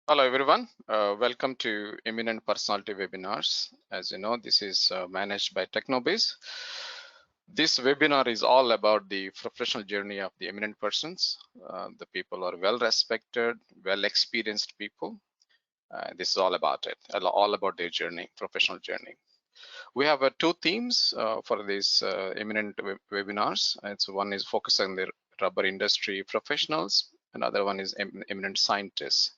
Hello everyone, welcome to Eminent Personality Webinars. As you know, this is managed by TechnoBiz. This webinar is all about the professional journey of the eminent persons. The people are well respected, well experienced people. This is all about it, all about their journey, professional journey. We have two themes for these Eminent webinars. One is focused on the rubber industry professionals, another one is eminent scientists.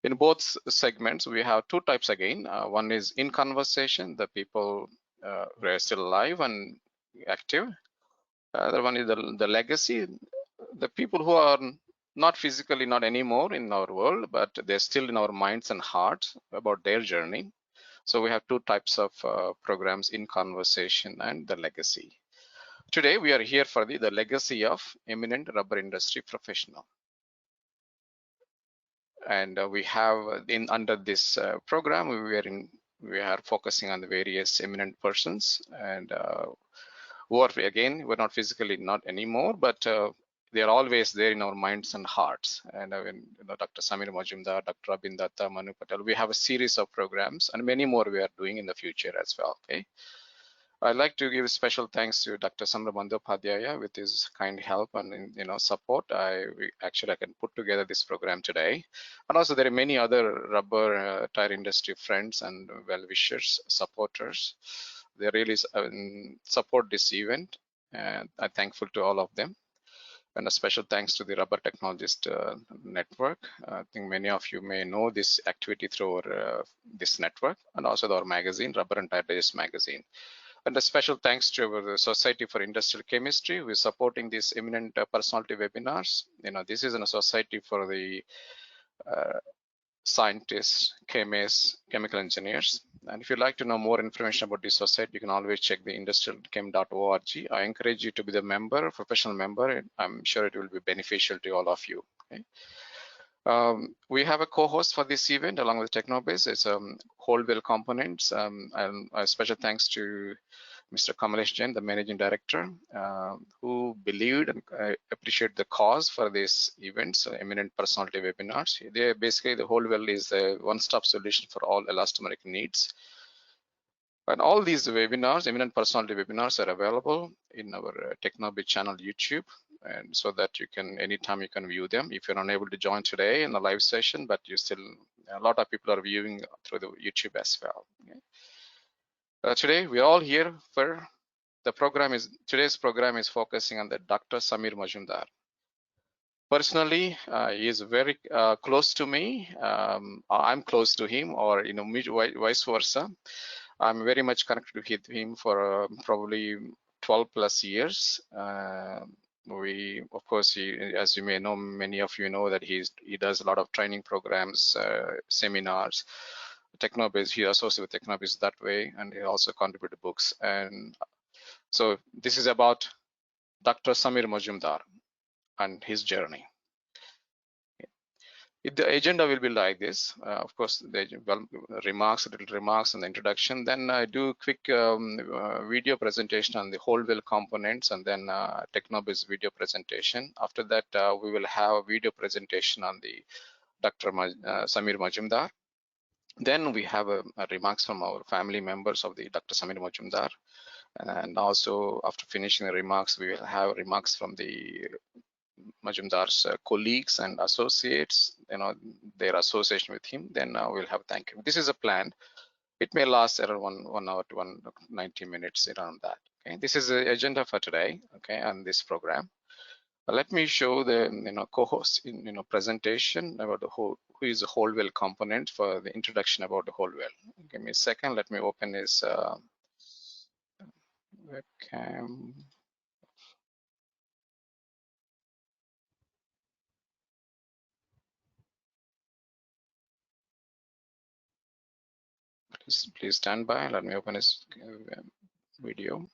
In both segments, we have two types again. One is in conversation, the people who are still alive and active. Other one is the legacy, the people who are not physically, not anymore in our world, but they're still in our minds and hearts about their journey. So we have two types of programs, in conversation and the legacy. Today, we are here for the legacy of eminent rubber industry professional. And we have under this program, we are focusing on the various eminent persons and who are, again, we're not physically not anymore, but they are always there in our minds and hearts. And Dr. Samir Majumdar, Dr. Abindatta, Manu Patel, we have a series of programs and many more we are doing in the future as well. Okay. I'd like to give special thanks to Dr. Samir Majumdar with his kind help and support. I can put together this program today. And also there are many other rubber tire industry friends and well-wishers, supporters. They really support this event, and I'm thankful to all of them. And a special thanks to the Rubber Technologist Network. I think many of you may know this activity through this network, and also our magazine, Rubber and Tire Digest magazine. And a special thanks to our Society for Industrial Chemistry, who is supporting these eminent personality webinars. This is a society for the scientists, chemists, chemical engineers. And if you'd like to know more information about this society, you can always check the industrialchem.org. I encourage you to be the member, professional member. I'm sure it will be beneficial to all of you. Okay? We have a co-host for this event along with TechnoBiz. It's Whole Wheel Components. And a special thanks to Mr. Kamalesh Jain, the Managing Director, who believed and appreciate the cause for this event, so Eminent Personality Webinars. They basically, the Whole Wheel is a one-stop solution for all elastomeric needs. And all these webinars, Eminent Personality Webinars, are available in our TechnoBiz channel YouTube, and so that you can, anytime you can view them. If you're unable to join today in the live session, but you still, a lot of people are viewing through the YouTube as well. Okay? Today we're all here for the program. Today's program is focusing on the Dr. Samir Majumdar. Personally, he is very close to me. I'm close to him, or vice versa. I'm very much connected with him for probably 12 plus years. We, of course, as you may know, many of you know that he does a lot of training programs, seminars. TechnoBiz, he associates with TechnoBiz that way, and he also contributed books. And so this is about Dr. Samir Majumdar and his journey. The agenda will be like this. Of course, the little remarks and the introduction. Then I do quick video presentation on the Whole Wheel components, and then TechnoBiz video presentation. After that, we will have a video presentation on the Dr. Samir Majumdar. Then we have remarks from our family members of the Dr. Samir Majumdar. And also after finishing the remarks, we will have remarks from the Majumdar's colleagues and associates, their association with him. Then we'll have thank you. This is a plan. It may last around 1 hour to 190 minutes, around that. Okay, this is the agenda for today. Okay, on this program. Let me show the co-host presentation about who is the Whole Wheel component for the introduction about the Whole Wheel. Give me a second. Let me open his webcam. Please stand by. Let me open his video.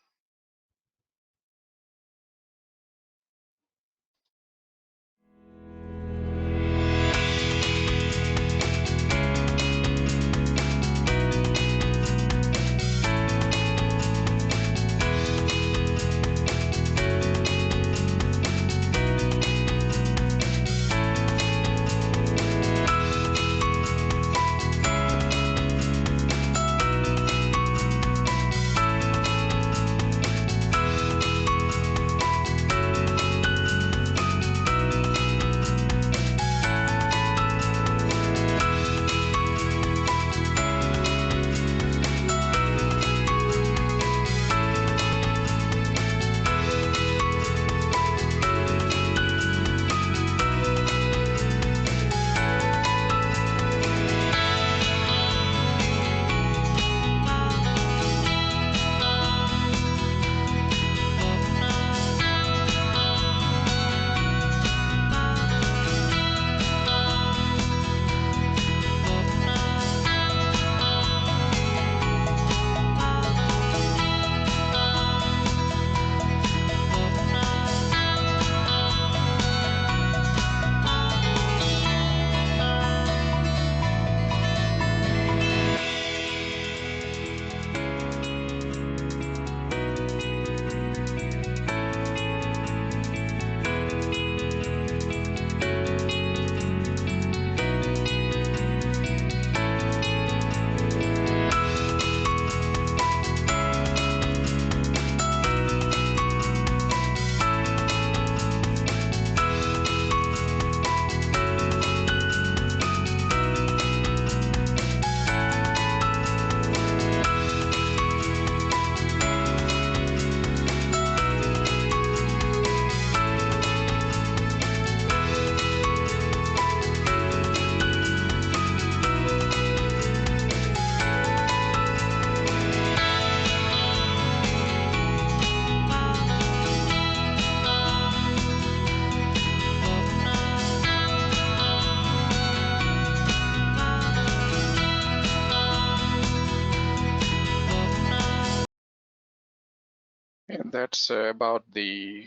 that's about the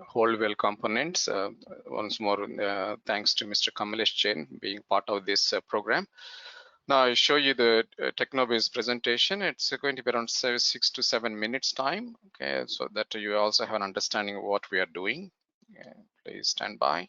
whole well components. Once more, thanks to Mr. Kamalesh Jain being part of this program. Now I show you the TechnoBiz presentation. It's going to be around 6 to 7 minutes time. Okay, so that you also have an understanding of what we are doing. Okay, please stand by.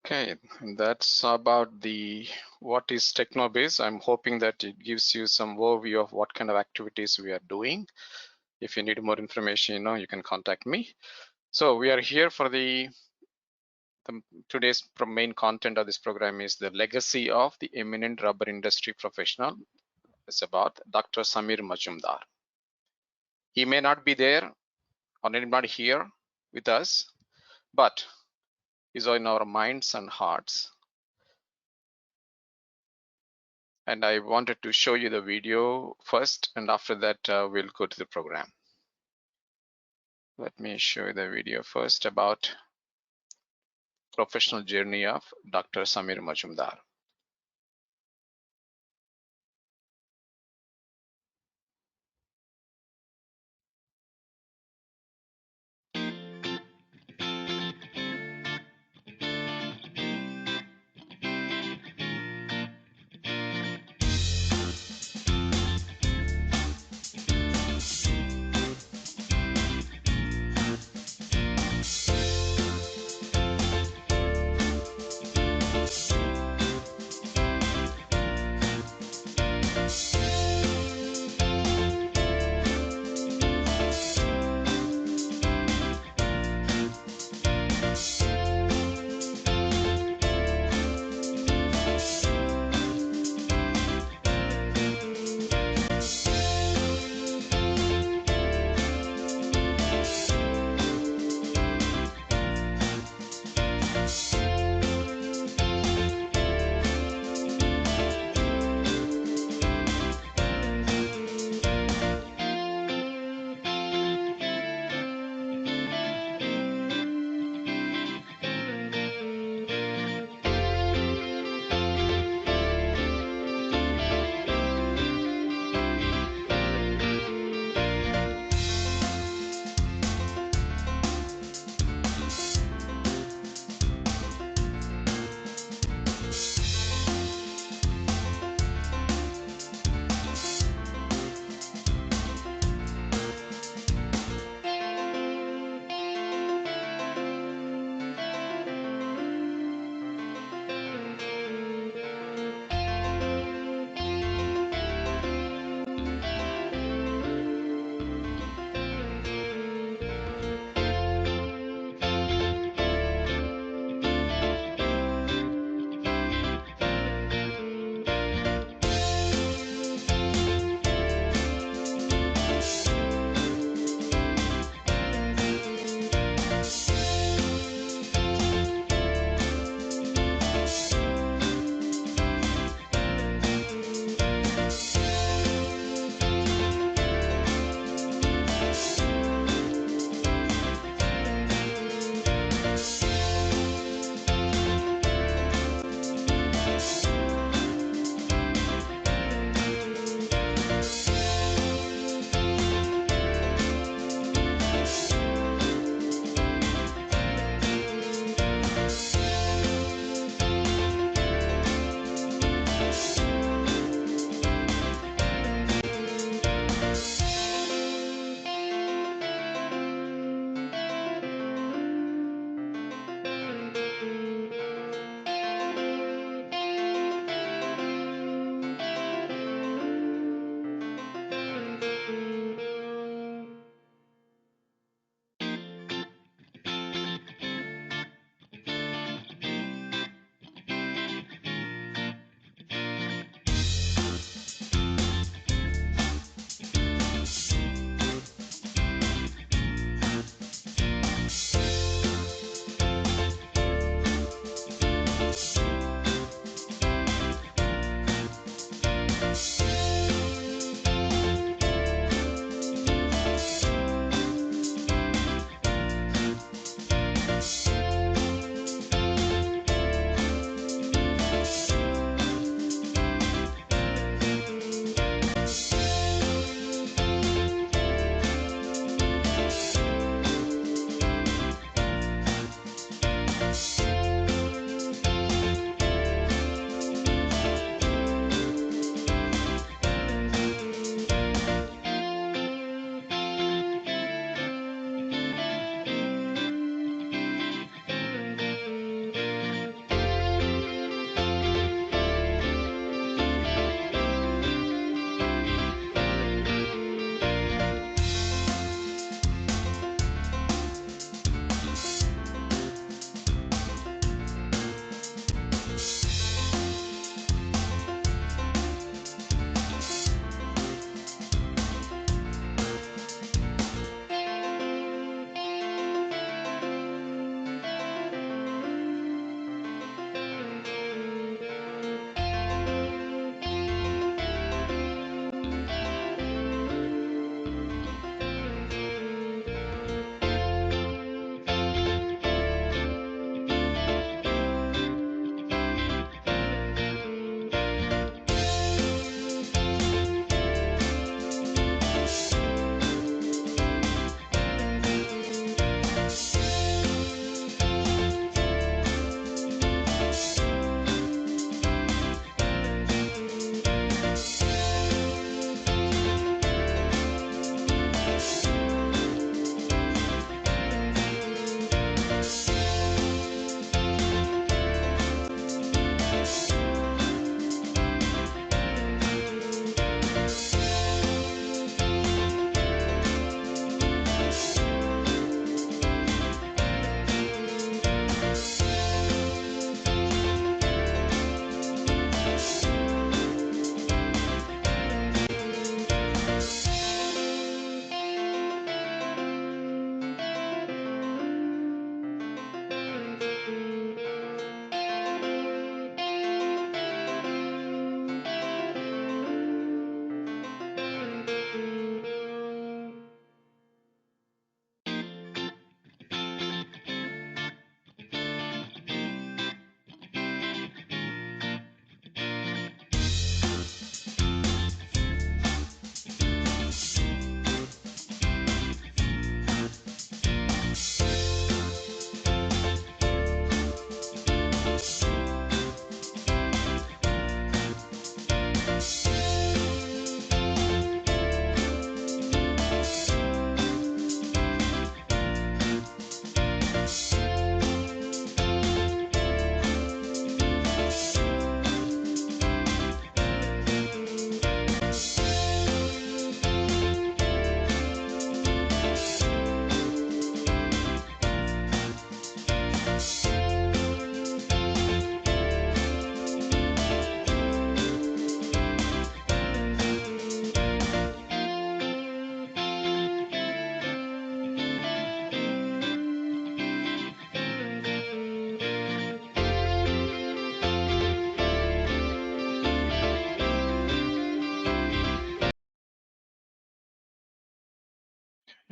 Okay, that's about the what is TechnoBiz. I'm hoping that it gives you some overview of what kind of activities we are doing. If you need more information, you can contact me. So we are here for the today's main content of this program is the legacy of the eminent rubber industry professional. It's about Dr. Samir Majumdar. He may not be there or not here with us, but he's in our minds and hearts. And I wanted to show you the video first, and after that we'll go to the program. Let me show you the video first about professional journey of Dr. Samir Majumdar.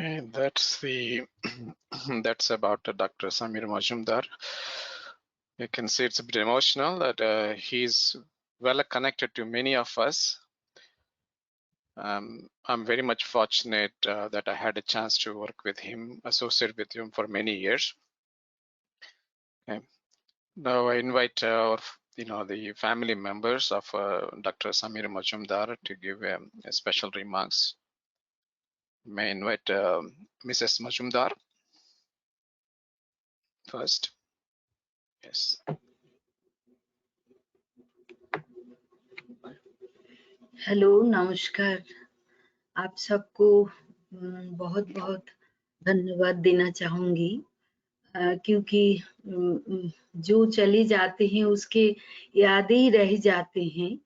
And that's the that's about Dr. Samir Majumdar. You can see it's a bit emotional that he's well connected to many of us. I'm very much fortunate that I had a chance to work with him, associate with him for many years. Okay. Now I invite the family members of Dr. Samir Majumdar to give special remarks. May I invite Mrs. Majumdar first. Yes. Hello, नमस्कार। आप सबको बहुत बहुत धन्यवाद देना चाहूंगी क्योंकि जो चले जाते हैं उसके यादें ही रह जाते हैं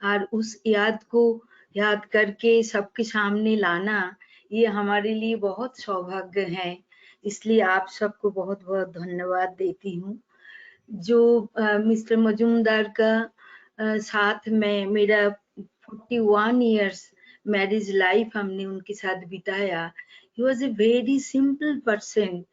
और उस याद को याद करके सबके सामने लाना ये हमारे लिए बहुत सौभाग्य है। इसलिए आप सबको बहुत बहुत धन्यवाद देती हूँ। जो मिस्टर मजूमदार का साथ में मेरा 41 years मैरिज लाइफ हमने उनके साथ बिताया। He was a very simple person.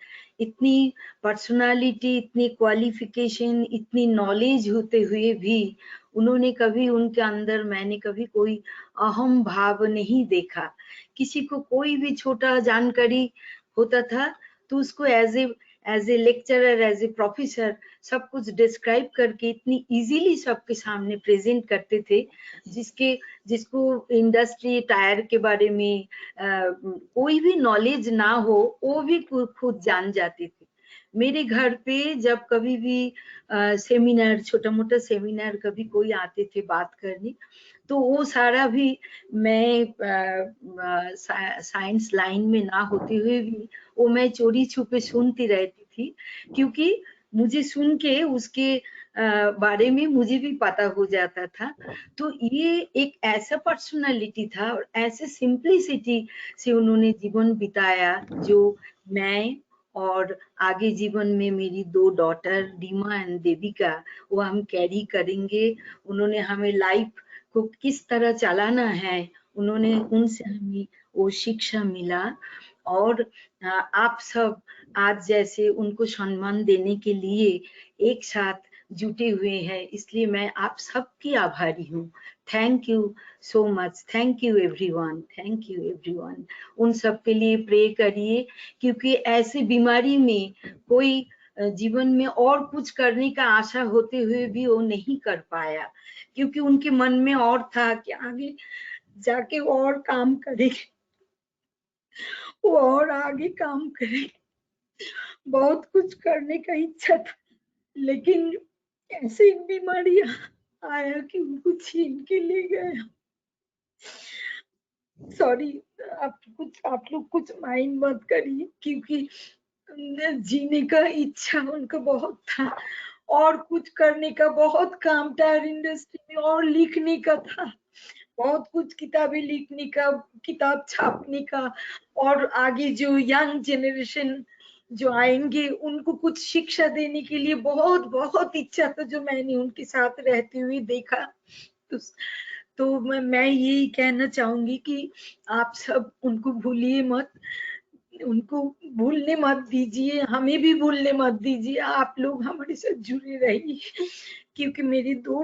इतनी पर्सनालिटी, इतनी क्वालिफिकेशन, इतनी नॉलेज होते हुए भी उन्होंने कभी उनके अंदर मैंने कभी कोई अहम भाव नहीं देखा। किसी को कोई भी छोटा जानकारी होता था तो उसको as a lecturer, as a professor सब कुछ डिस्क्राइब करके इतनी इजीली सबके सामने प्रेजेंट करते थे जिसको इंडस्ट्री टायर के बारे में कोई भी नॉलेज ना हो वो भी खुद जान जाते थे। मेरे घर पे जब कभी भी सेमिनार, छोटा मोटा सेमिनार कभी कोई आते थे बात करने तो वो सारा भी मैं साइंस लाइन में ना होते हुए भी वो मैं चोरी छुपे सुनती रहती थी क्योंकि मुझे सुन के उसके बारे में मुझे भी पता हो जाता था। तो ये एक ऐसा पर्सनालिटी था और ऐसे सिंपलिसिटी से उन्होंने जीवन बिताया जो मैं और आगे जीवन में मेरी 2 डॉटर रीमा एंड देविका वो हम कैरी करेंगे। उन्होंने हमें लाइफ को किस तरह चलाना है उन्होंने उनसे हमें वो शिक्षा मिला और आप सब आज जैसे उनको सम्मान देने के लिए एक साथ जुटे हुए हैं, इसलिए मैं आप सबकी आभारी हूँ। Thank you so much. Thank you everyone. Thank you everyone. उन सब के लिए प्रे करिए क्योंकि ऐसी बीमारी में कोई जीवन में और कुछ करने का आशा होते हुए भी वो नहीं कर पाया क्योंकि उनके मन में और था कि आगे जाके और काम करेंगे, वो और आगे काम करेंगे। बहुत कुछ करने का इच्छा था लेकिन ऐसी बीमारी आया कि उनको छीन के ले गया। सॉरी, आप लोग कुछ माइंड मत करिए क्योंकि जीने का इच्छा उनको बहुत था और कुछ करने का बहुत काम टायर इंडस्ट्री में और लिखने का था, बहुत कुछ किताबें लिखने का, किताब छापने का और आगे जो यंग जनरेशन जो आएंगे उनको कुछ शिक्षा देने के लिए बहुत बहुत इच्छा था जो मैंने उनके साथ रहते हुए देखा। तो मैं यही कहना चाहूंगी कि आप सब उनको भूलिए मत, उनको भूलने मत दीजिए, हमें भी भूलने मत दीजिए। आप लोग हमारे साथ जुड़े रहिए क्योंकि मेरी 2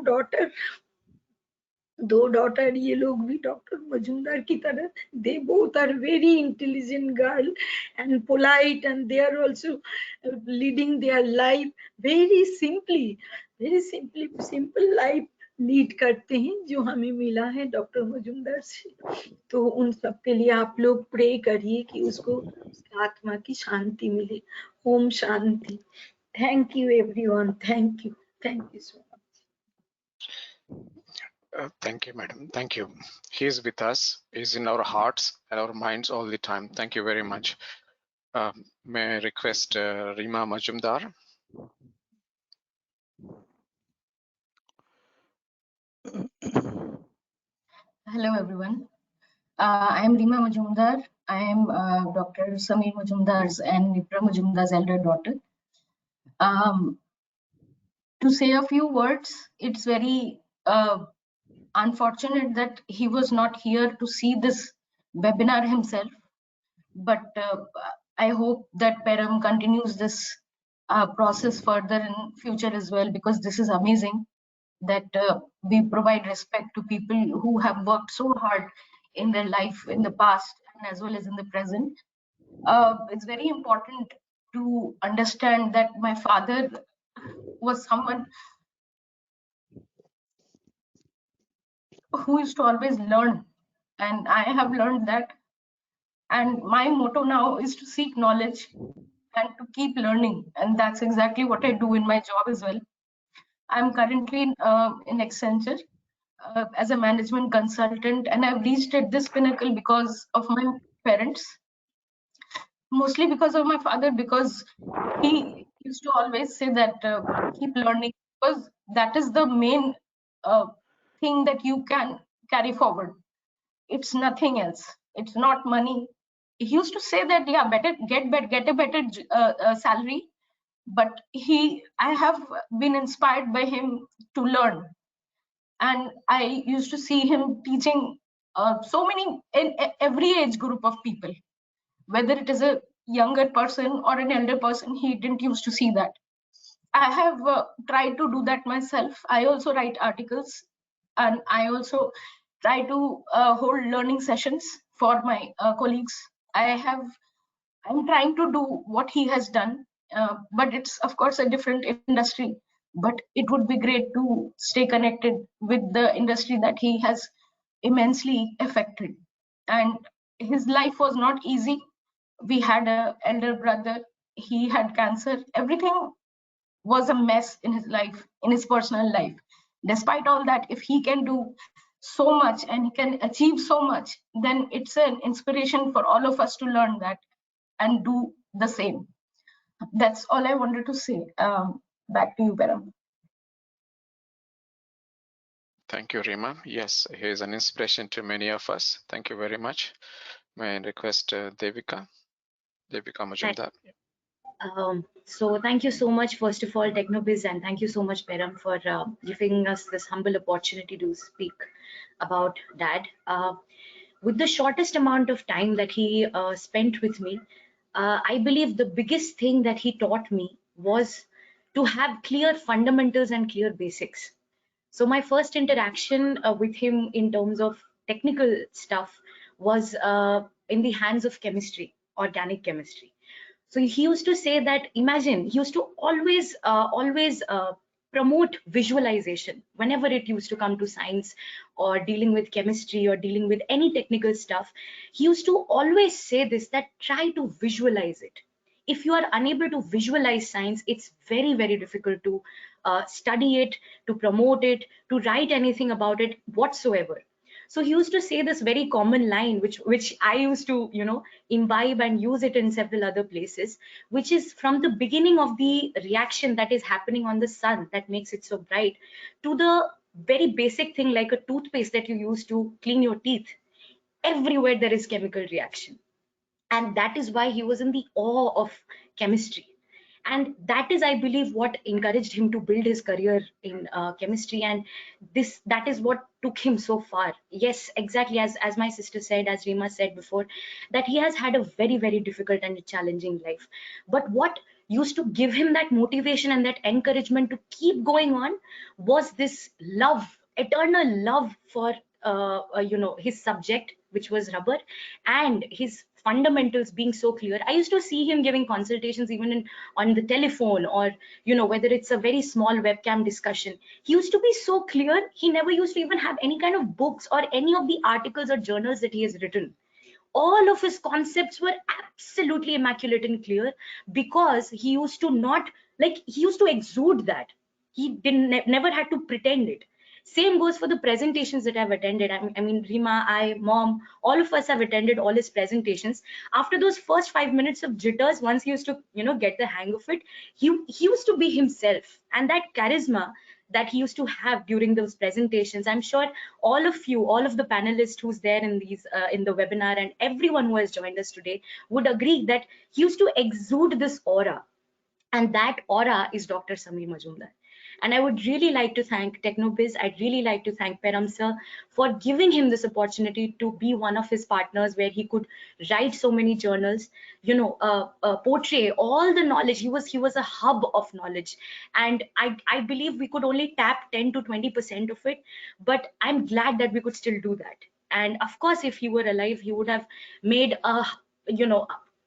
डॉटर ये लोग भी डॉक्टर मजूमदार की तरह, they both are very intelligent girl and polite and they are also leading their life very simple life lead करते हैं जो हमें मिला है डॉक्टर मजूमदार से। तो उन सब के लिए आप लोग प्रे करिए कि उसको उसकी आत्मा की शांति मिले। ओम शांति। Thank you everyone. Thank you so much. Thank you, madam. Thank you. He is with us. He's in our hearts and our minds all the time. Thank you very much. May I request Rima Majumdar? Hello, everyone. I am Rima Majumdar. I am Dr. Samir Majumdar's and Nipra Majumdar's elder daughter. To say a few words, it's very unfortunate that he was not here to see this webinar himself. but I hope that Param continues this process further in future as well, because this is amazing that we provide respect to people who have worked so hard in their life in the past and as well as in the present. It's very important to understand that my father was someone who used to always learn, and I have learned that. And my motto now is to seek knowledge and to keep learning, and that's exactly what I do in my job as well. I'm currently in Accenture as a management consultant, and I've reached at this pinnacle because of my parents, mostly because of my father, because he used to always say that keep learning, because that is the main uh, thing that you can carry forward. It's nothing else. It's not money. He used to say that, yeah, better get a better salary, but I have been inspired by him to learn, and I used to see him teaching so many in every age group of people, whether it is a younger person or an elder person. He didn't used to see that. I have tried to do that myself. I also write articles, and I also try to hold learning sessions for my colleagues. I'm trying to do what he has done, but it's of course a different industry. But it would be great to stay connected with the industry that he has immensely affected. And his life was not easy. We had an elder brother. He had cancer. Everything was a mess in his life, in his personal life. Despite all that, if he can do so much and he can achieve so much, then it's an inspiration for all of us to learn that and do the same. That's all I wanted to say. Back to you, Param. Thank you, Rima. Yes, he is an inspiration to many of us. Thank you very much. May I request Devika Majumdar. So thank you so much, first of all, TechnoBiz, and thank you so much, Param, for giving us this humble opportunity to speak about Dad. With the shortest amount of time that he spent with me, I believe the biggest thing that he taught me was to have clear fundamentals and clear basics. So my first interaction with him in terms of technical stuff was in the hands of chemistry, organic chemistry. So he used to say that, imagine, he used to always promote visualization whenever it used to come to science or dealing with chemistry or dealing with any technical stuff. He used to always say this, that try to visualize it. If you are unable to visualize science, it's very, very difficult to study it, to promote it, to write anything about it whatsoever. So he used to say this very common line, which I used to, imbibe and use it in several other places, which is, from the beginning of the reaction that is happening on the sun that makes it so bright, to the very basic thing like a toothpaste that you use to clean your teeth, everywhere there is chemical reaction. And that is why he was in the awe of chemistry. And that is, I believe, what encouraged him to build his career in chemistry. And that is what took him so far. Yes, exactly, as my sister said, as Rima said before, that he has had a very, very difficult and challenging life. But what used to give him that motivation and that encouragement to keep going on was this love, eternal love for his subject, which was rubber, and his fundamentals being so clear. I used to see him giving consultations even on the telephone, or whether it's a very small webcam discussion. He used to be so clear. He never used to even have any kind of books or any of the articles or journals that he has written. All of his concepts were absolutely immaculate and clear, because he used to not, like, he used to exude that. He didn't never had to pretend it. Same goes for the presentations that I've attended. I mean, Rima, Mom, all of us have attended all his presentations. After those first 5 minutes of jitters, once he used to, get the hang of it, he used to be himself. And that charisma that he used to have during those presentations, I'm sure all of you, all of the panelists who's there in in the webinar, and everyone who has joined us today would agree that he used to exude this aura. And that aura is Dr. Samir Majumdar. And I would really like to thank TechnoBiz. I'd really like to thank Peram sir for giving him this opportunity to be one of his partners, where he could write so many journals, portray all the knowledge. He was a hub of knowledge, and I believe we could only tap 10 to 20% of it, but I'm glad that we could still do that. And of course, if he were alive, he would have made a, you know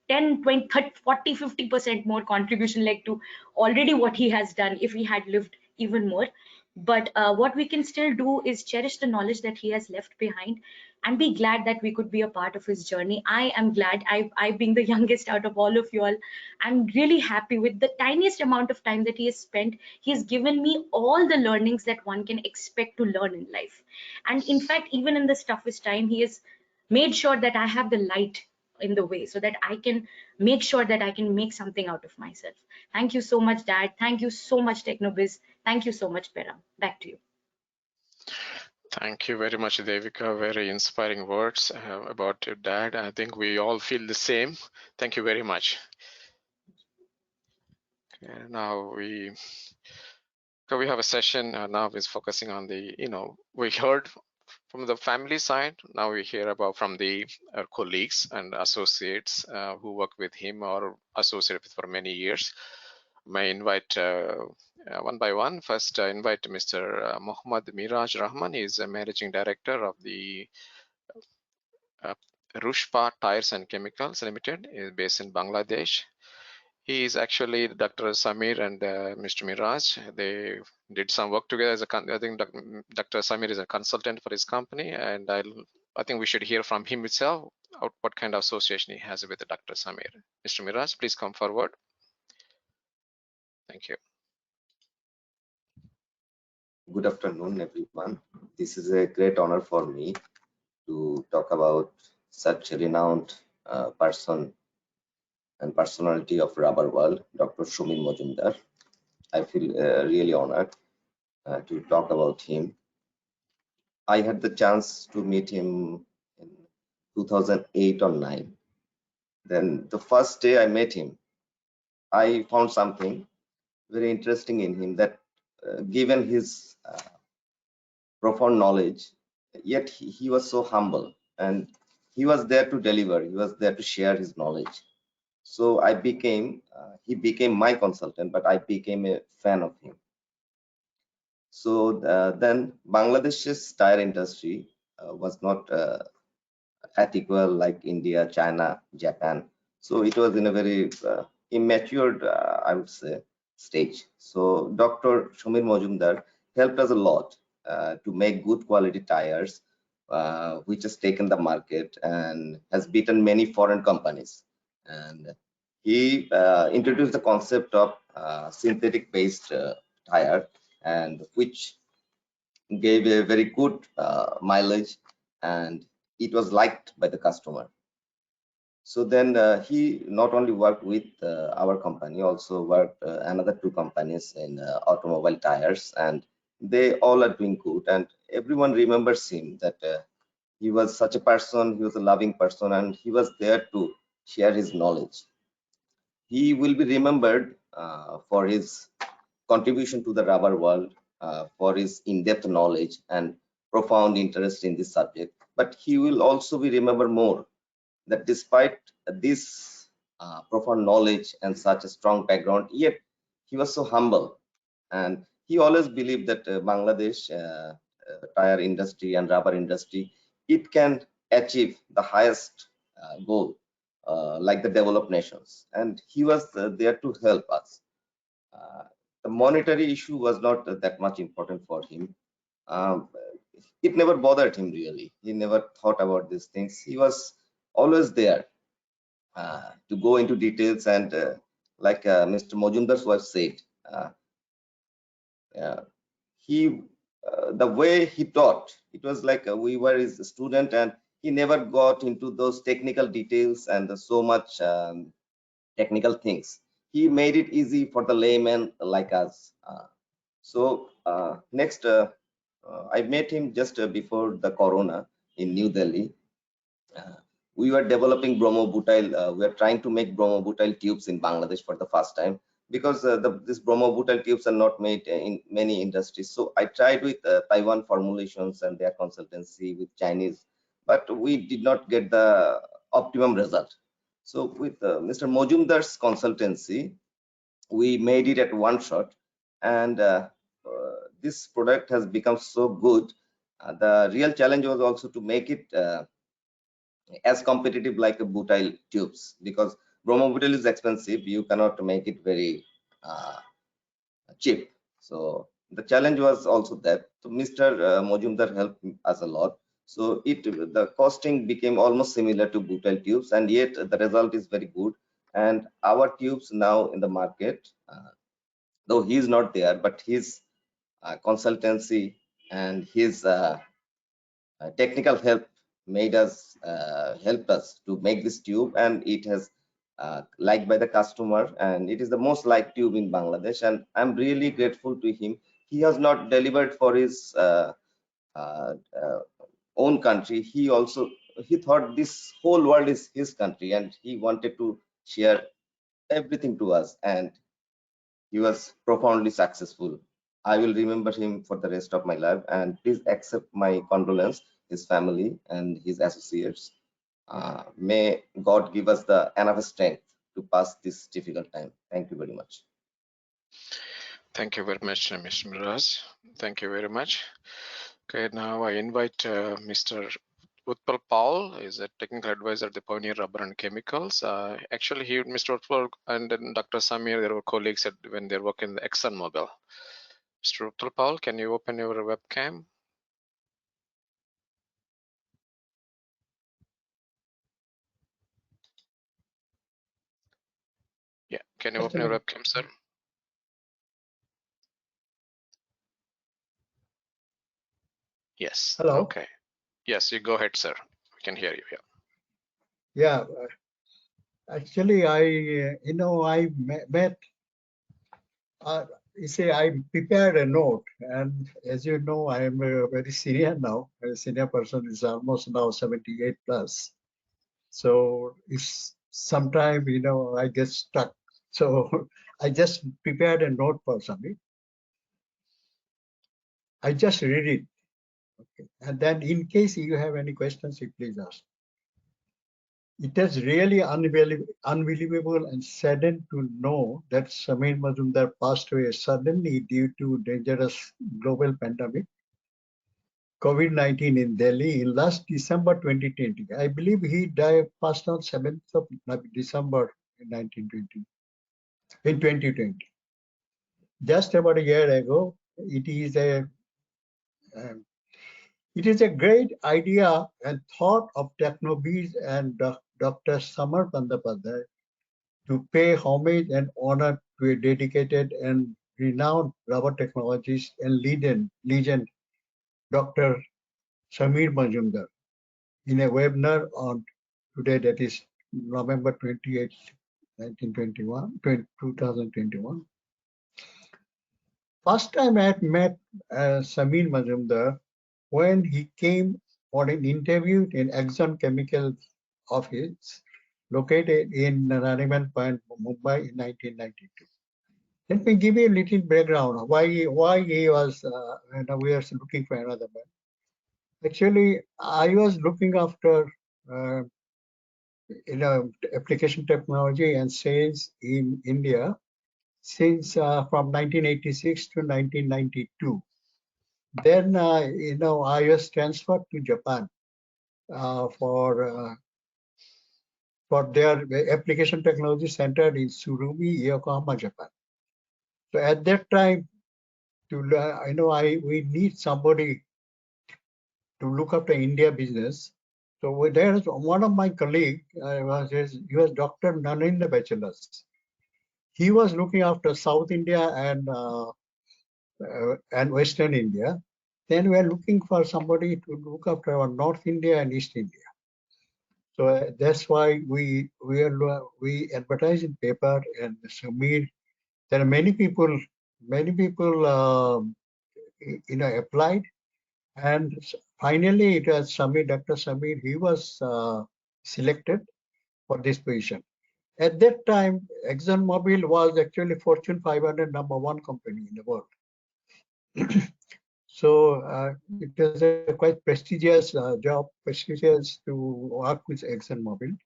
10, 20, 30, 40, 50% more contribution, like to already what he has done, if he had lived even more. But what we can still do is cherish the knowledge that he has left behind, and be glad that we could be a part of his journey. I am glad. I being the youngest out of all of you all, I'm really happy with the tiniest amount of time that he has spent. He has given me all the learnings that one can expect to learn in life. And in fact, even in the toughest time, he has made sure that I have the light in the way, so that I can make sure that I can make something out of myself. Thank you so much, Dad. Thank you so much, TechnoBiz. Thank you so much, Peram. Back to you. Thank you very much, Devika. Very inspiring words about your dad. I think we all feel the same. Thank you very much. Okay, now we have a session now is focusing on the, we heard from the family side. Now we hear about from the colleagues and associates who work with him or associated with for many years. May invite one by one. First, invite Mr. Mohammad Miraj Rahman. He is a managing director of the Rushpa Tires and Chemicals Limited. He is based in Bangladesh. He is actually Dr. Samir and Mr. Miraj. They did some work together. I think Dr. Samir is a consultant for his company, and I think we should hear from him itself what kind of association he has with Dr. Samir. Mr. Miraj, please come forward. Thank you. Good afternoon, everyone. This is a great honor for me to talk about such a renowned person and personality of rubber world, Dr. Samir Majumdar. I feel really honored to talk about him. I had the chance to meet him in 2008 or 9. Then the first day I met him, I found something very interesting in him, that given his profound knowledge, yet he was so humble, and he was there to deliver. He was there to share his knowledge. So I became, he became my consultant, but I became a fan of him. So then Bangladesh's tire industry was not at equal like India, China, Japan. So it was in a very immature, I would say, stage. So Dr. Samir Majumdar helped us a lot to make good quality tires, which has taken the market and has beaten many foreign companies. And he introduced the concept of synthetic based tire, and which gave a very good mileage, and it was liked by the customer. So then he not only worked with our company, also worked another 2 companies in automobile tires, and they all are doing good, and everyone remembers him, that he was such a person. He was a loving person, and he was there to share his knowledge. He will be remembered for his contribution to the rubber world, for his in-depth knowledge and profound interest in this subject. But he will also be remembered more that despite this profound knowledge and such a strong background, yet he was so humble, and he always believed that Bangladesh tire industry and rubber industry, it can achieve the highest goal, like the developed nations, and he was there to help us. The monetary issue was not that much important for him. Um, it never bothered him really. He never thought about these things. He was always there to go into details, and like Mr. Majumdar's wife said, he the way he taught, it was like we were his student, and he never got into those technical details and so much technical things. He made it easy for the layman like us. So next, I met him just before the corona in New Delhi. We were developing bromobutyl. We are trying to make bromobutyl tubes in Bangladesh for the first time. because this bromobutyl tubes are not made in many industries. So I tried with Taiwan formulations and their consultancy with Chinese, but we did not get the optimum result. So with Mr. Majumdar's consultancy, we made it at one shot, and this product has become so good. The real challenge was also to make it as competitive like a butyl tubes, because bromobutyl is expensive. You cannot make it very cheap. So the challenge was also that. So Mr. Majumdar helped us a lot. So the costing became almost similar to butyl tubes, and yet the result is very good. And our tubes now in the market, though he is not there, but his consultancy and his technical help helped us to make this tube, and it has liked by the customer, and it is the most liked tube in Bangladesh, and I'm really grateful to him. He has not delivered for his uh, own country. He thought this whole world is his country, and he wanted to share everything to us, and he was profoundly successful. I will remember him for the rest of my life, and please accept my condolence, his family and his associates. May God give us the enough strength to pass this difficult time. Thank you very much. Thank you very much, Mr. Miraz. Thank you very much. Okay, now I invite Mr. Utpal Paul, is a technical advisor at the Pioneer Rubber and Chemicals. Actually, Mr. Utpal and then Dr. Samir, they were colleagues when they work in the ExxonMobil. Mr. Utpal Paul, can you open your webcam? Yeah, can you open your webcam, sir? Yes. Hello. Okay. Yes, you go ahead, sir. We can hear you. Yeah. Yeah. Actually, I met. You say I prepared a note, and as you know, I am very senior now. A senior person is almost now 78 plus. So it's sometime I get stuck. So I just prepared a note for something. I just read it, okay. And then in case you have any questions, you please ask. It is really unbelievable and saddened to know that Samir Majumdar passed away suddenly due to dangerous global pandemic, COVID-19 in Delhi in last December 2020. I believe he passed on 7th of December in 2020. Just about a year ago, it is a great idea and thought of TechnoBiz and Dr. Samar Bandyopadhyay to pay homage and honor to a dedicated and renowned rubber technologist and legend, Dr. Samir Majumdar, in a webinar on today, that is November 28, 2021. First time I had met Samir Majumdar when he came for an interview in Exxon Chemical office located in Nariman Point, Mumbai in 1992. Let me give you a little background why he was we are looking for another man. Actually, I was looking after application technology and sales in India since from 1986 to 1992. Then I was transferred to Japan for their application technology center in Surumi, Yokohama, Japan. So at that time, we need somebody to look after India business. So there's one of my colleagues, he was Dr. Nanindra Bachelors. He was looking after South India and Western India. Then we are looking for somebody to look after our North India and East India. So that's why we advertise in paper, and Samir. There are many people applied, and finally it was Samir, Dr. Samir. He was selected for this position. At that time, ExxonMobil was actually Fortune 500 #1 company in the world. So it was a quite prestigious job, prestigious to work with ExxonMobil.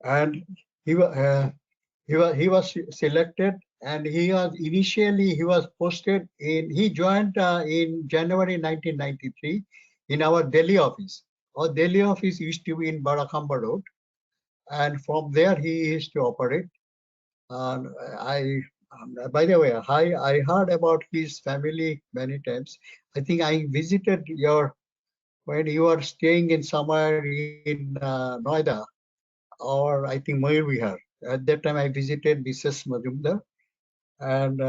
And he was selected, and he was posted in. He joined in January 1993 in our Delhi office. Our Delhi office used to be in Barakhamba Road, and from there he used to operate. And by the way, I heard about his family many times. I think I visited when you were staying in somewhere in Noida, or I think Mayur. At that time, I visited Mrs. Majumdar, and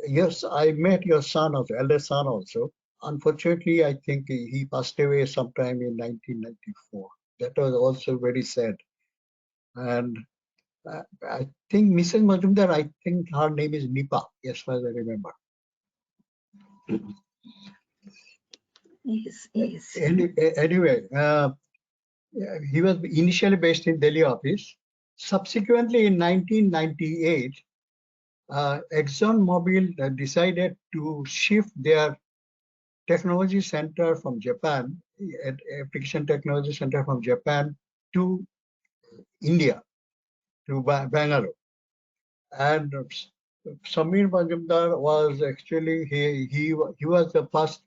yes, I met your son, also, elder son also. Unfortunately, I think he passed away sometime in 1994. That was also very sad. And I think Mrs. Majumdar, I think her name is Nipa, as far as I remember. Yes. Anyway, he was initially based in Delhi office. Subsequently, in 1998, ExxonMobil decided to shift their technology center from Japan, application technology center from Japan to India, to Bangalore. And Samir Majumdar was actually he was the first.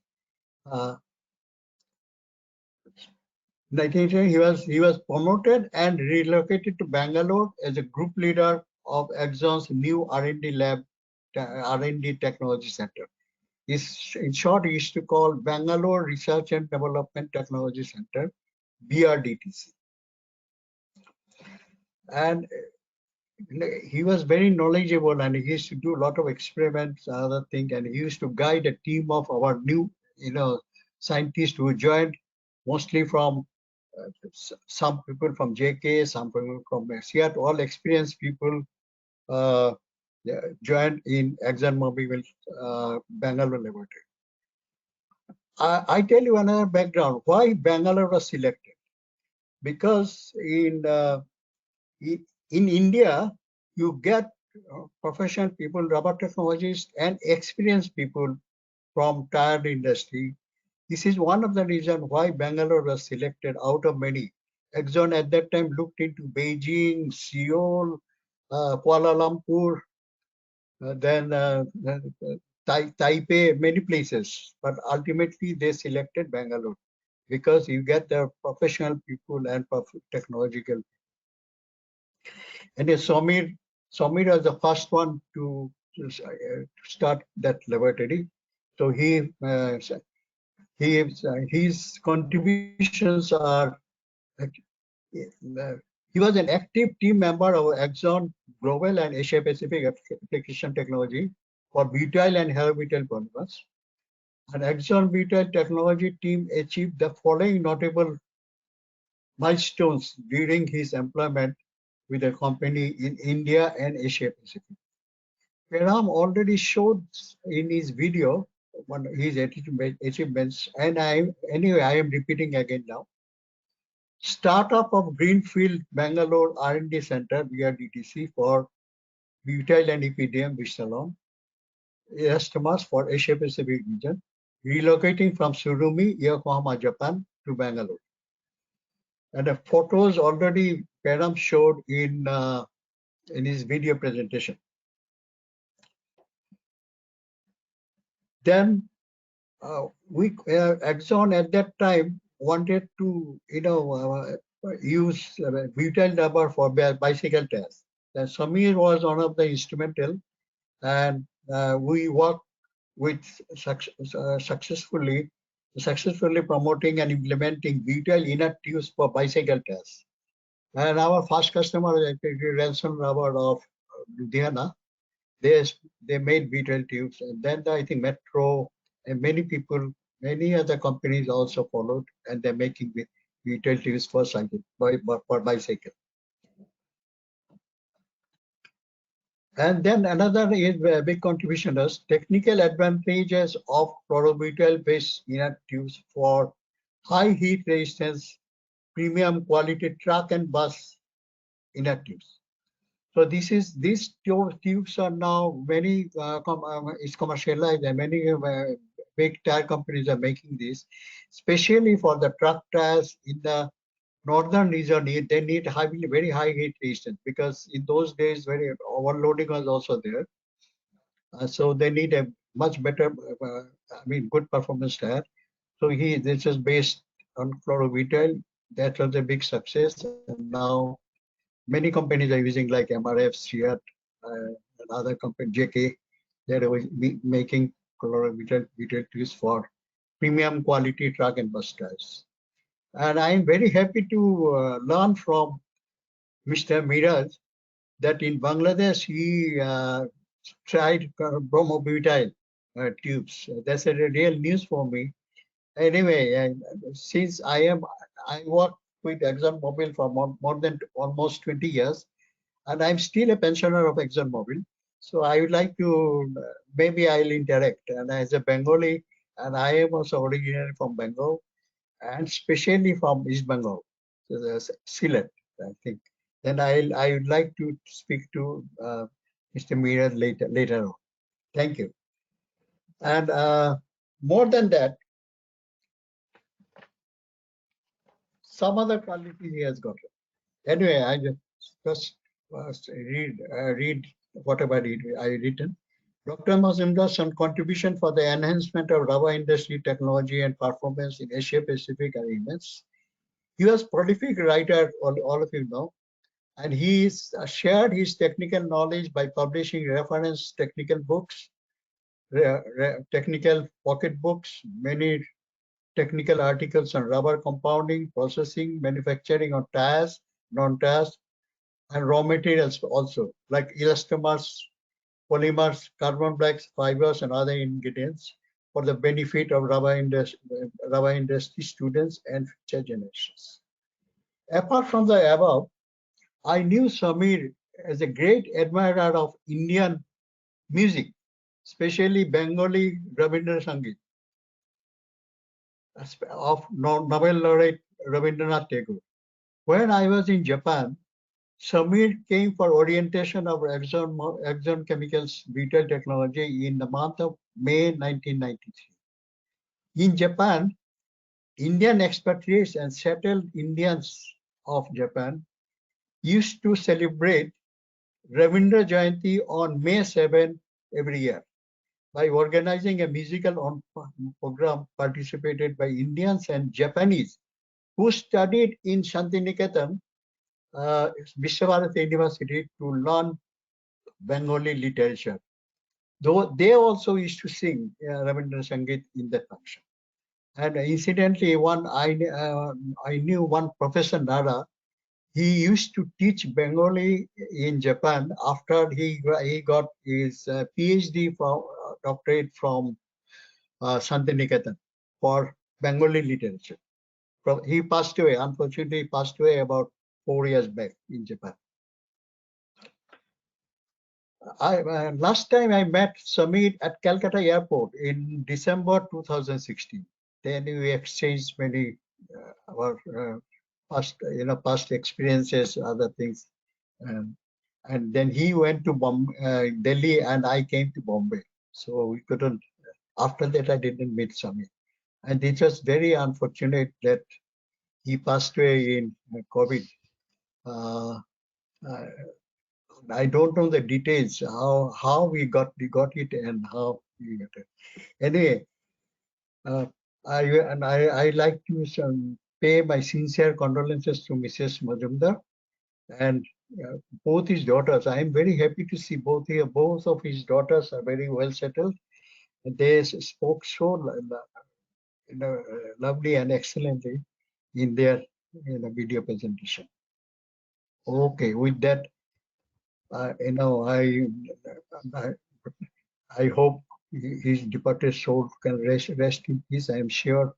1980, he was promoted and relocated to Bangalore as a group leader of Exxon's new R&D lab, R&D Technology Center. In short, he used to call Bangalore Research and Development Technology Center, BRDTC. And he was very knowledgeable, and he used to do a lot of experiments, other things, and he used to guide a team of our new, scientists who joined, mostly from some people from JK, some people from Seattle, all experienced people joined in ExxonMobil Bangalore Laboratory. I tell you another background why Bangalore was selected. Because in India, you get professional people, rubber technologists, and experienced people from tire industry. This is one of the reasons why Bangalore was selected out of many. Exxon at that time looked into Beijing, Seoul, Kuala Lumpur, then Taipei, many places. But ultimately, they selected Bangalore because you get the professional people and technological. And Samir was the first one to start that laboratory. So his contributions are. He was an active team member of Exxon Global and Asia Pacific application technology for butyl and halobutyl polymers. And Exxon butyl technology team achieved the following notable milestones during his employment with the company in India and Asia Pacific. Peram already showed in his video his achievements, and I am repeating again now. Startup of Greenfield Bangalore R&D Center BRDTC for butyl and EPDM Vishalom, elastomas for Asia Pacific region, relocating from Surumi, Yokohama, Japan to Bangalore. And the photos already Peram showed in his video presentation. Then Exxon at that time wanted to use butyl rubber for bicycle tests. Samir was one of the instrumental, and we worked with successfully promoting and implementing butyl inert tubes for bicycle tests. And our first customer was actually Ransom Rubber of Ludhiana. They made butyl tubes, and then I think Metro and many other companies also followed, and they're making butyl tubes for cycle, for bicycle. And then another is big contribution is technical advantages of chlorobutyl based inert tubes for high heat resistance premium quality truck and bus inner tubes. So these tubes are now very is commercialized, and many big tire companies are making this, especially for the truck tires in the northern region. They need very high heat resistance, because in those days very overloading was also there. So they need a much better, good performance tire. So this is based on chlorobutyl. That was a big success, and now many companies are using, like MRF, Seat, and other company, JK. They're making chlorobutyl tubes for premium quality truck and bus tires. And I'm very happy to learn from Mr. Miraj that in Bangladesh he tried bromobutyl tubes. That's a real news for me. Anyway, since I work with ExxonMobil for more than almost 20 years, and I'm still a pensioner of ExxonMobil. So I would like to, maybe I'll interact. And as a Bengali, and I am also originally from Bengal, and especially from East Bengal, so Sylhet, I think. Then I would like to speak to Mr. Meera later on. Thank you. And more than that, some other qualities he has got. Anyway, I just read whatever I written. Dr. Majumdar's contribution for the enhancement of rubber industry technology and performance in Asia Pacific are immense. He was prolific writer, all of you know, and he shared his technical knowledge by publishing reference technical books, technical pocket books, many technical articles on rubber compounding, processing, manufacturing of tires, non-tires, and raw materials also, like elastomers, polymers, carbon blacks, fibers, and other ingredients for the benefit of rubber industry students and future generations. Apart from the above, I knew Samir as a great admirer of Indian music, especially Bengali Rabindra Sangeet of Nobel laureate Rabindranath Tagore. When I was in Japan, Samir came for orientation of Exxon Chemicals butyl technology in the month of May 1993. In Japan, Indian expatriates and settled Indians of Japan used to celebrate Ravindra Jayanti on May 7 every year by organizing a musical program participated by Indians and Japanese who studied in Shantiniketan, Vishwabharati University, to learn Bengali literature. Though they also used to sing Rabindra Sangeet in that function. And incidentally, I knew one Professor Nara. He used to teach Bengali in Japan after he got his PhD from doctorate from Shantiniketan for Bengali literature. He passed away, unfortunately, he passed away about 4 years back in Japan. Last time I met Samir at Calcutta Airport in December 2016. Then we exchanged many our past experiences, other things, and then he went to Delhi, and I came to Bombay. So we couldn't. After that, I didn't meet Samir, and it was very unfortunate that he passed away in COVID. I don't know the details how we got it and how we got it. Anyway, I like to pay my sincere condolences to Mrs. Majumdar and both his daughters. I am very happy to see both of his daughters are very well settled. They spoke so lovely and excellently in their video presentation. Okay, with that, I hope his departed soul can rest in peace. I am sure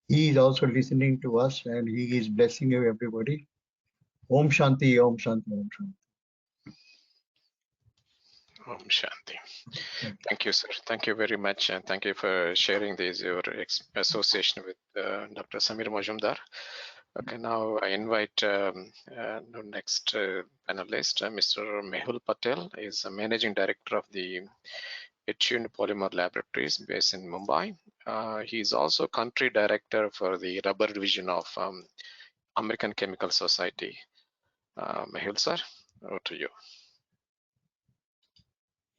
he is also listening to us, and he is blessing you, everybody. Om Shanti, Om Shanti, Om Shanti. Om Shanti. Thank you, sir. Thank you very much, and thank you for sharing your association with Dr. Samir Majumdar. Okay, now I invite the next panelist, Mr. Mehul Patel, is a managing director of the Attuned Polymer Laboratories based in Mumbai. He is also country director for the rubber division of American Chemical Society. Mehul sir, over to you.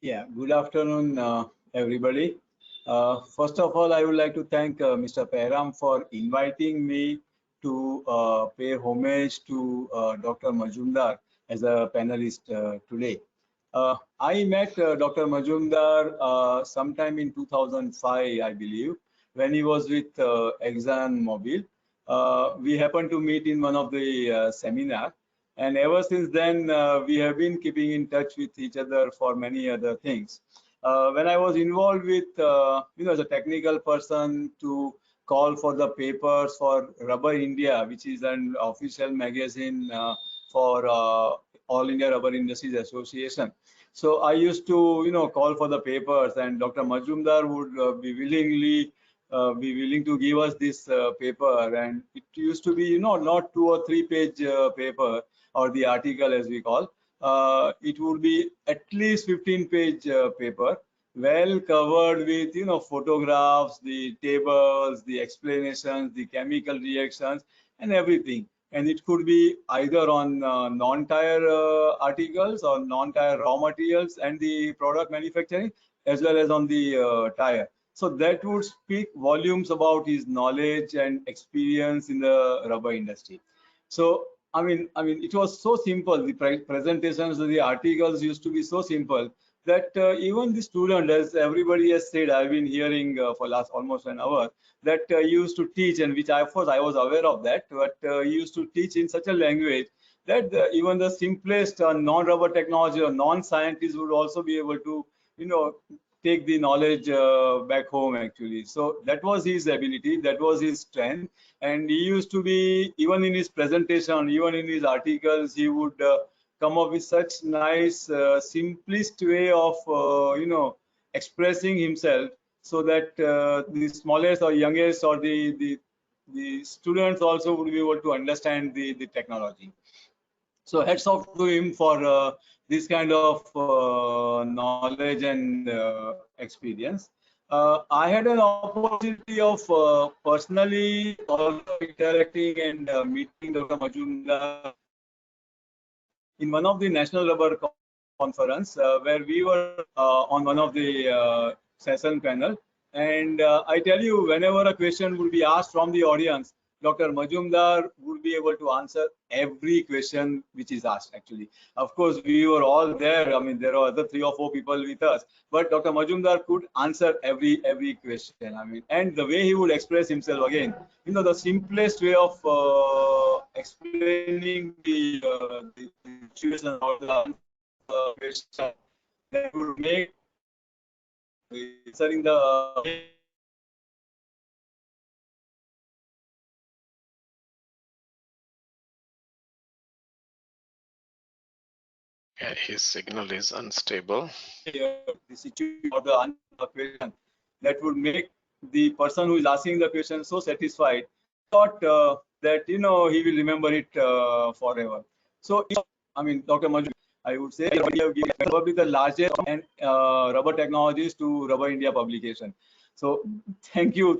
Yeah, good afternoon, everybody. First of all, I would like to thank Mr. Pehram for inviting me to pay homage to Dr. Majumdar as a panelist today. I met Dr. Majumdar sometime in 2005, I believe, when he was with ExxonMobil. We happened to meet in one of the seminar. And ever since then, we have been keeping in touch with each other for many other things. When I was involved with, as a technical person to call for the papers for Rubber India, which is an official magazine for All India Rubber Industries Association. So I used to, call for the papers, and Dr. Majumdar would be willing to give us this paper, and it used to be, not 2 or 3 page paper, or the article as we call. It would be at least 15-page paper, well covered with photographs, the tables, the explanations, the chemical reactions, and everything. And it could be either on non-tire articles or non-tire raw materials and the product manufacturing, as well as on the tire. So that would speak volumes about his knowledge and experience in the rubber industry. So I mean, it was so simple. The presentations of the articles used to be so simple that even the student, as everybody has said, I've been hearing for last almost an hour, that used to teach, and which of course I was aware of that, but used to teach in such a language that even the simplest non-rubber technology or non-scientists would also be able to, take the knowledge back home actually. So that was his ability, that was his strength. And he used to be, even in his presentation, even in his articles, he would come up with such nice, simplest way of, expressing himself, so that the smallest or youngest or the students also would be able to understand the technology. So hats off to him for this kind of knowledge and experience. I had an opportunity of personally also interacting and meeting Dr. Majumdar in one of the National Rubber Conference, where we were on one of the session panel. And I tell you, whenever a question would be asked from the audience, Dr. Majumdar would be able to answer every question which is asked actually. Of course, we were all there. I mean, there are other 3 or 4 people with us, but Dr. Majumdar could answer every question. I mean, and the way he would express himself again, the simplest way of explaining the situation or the question that would make answering the Yeah, his signal is unstable. the situation or the question that would make the person who is asking the question so satisfied, thought that he will remember it forever. So I mean, Dr. Majumdar, I would say we have given probably the largest and rubber technologies to Rubber India publication. So thank him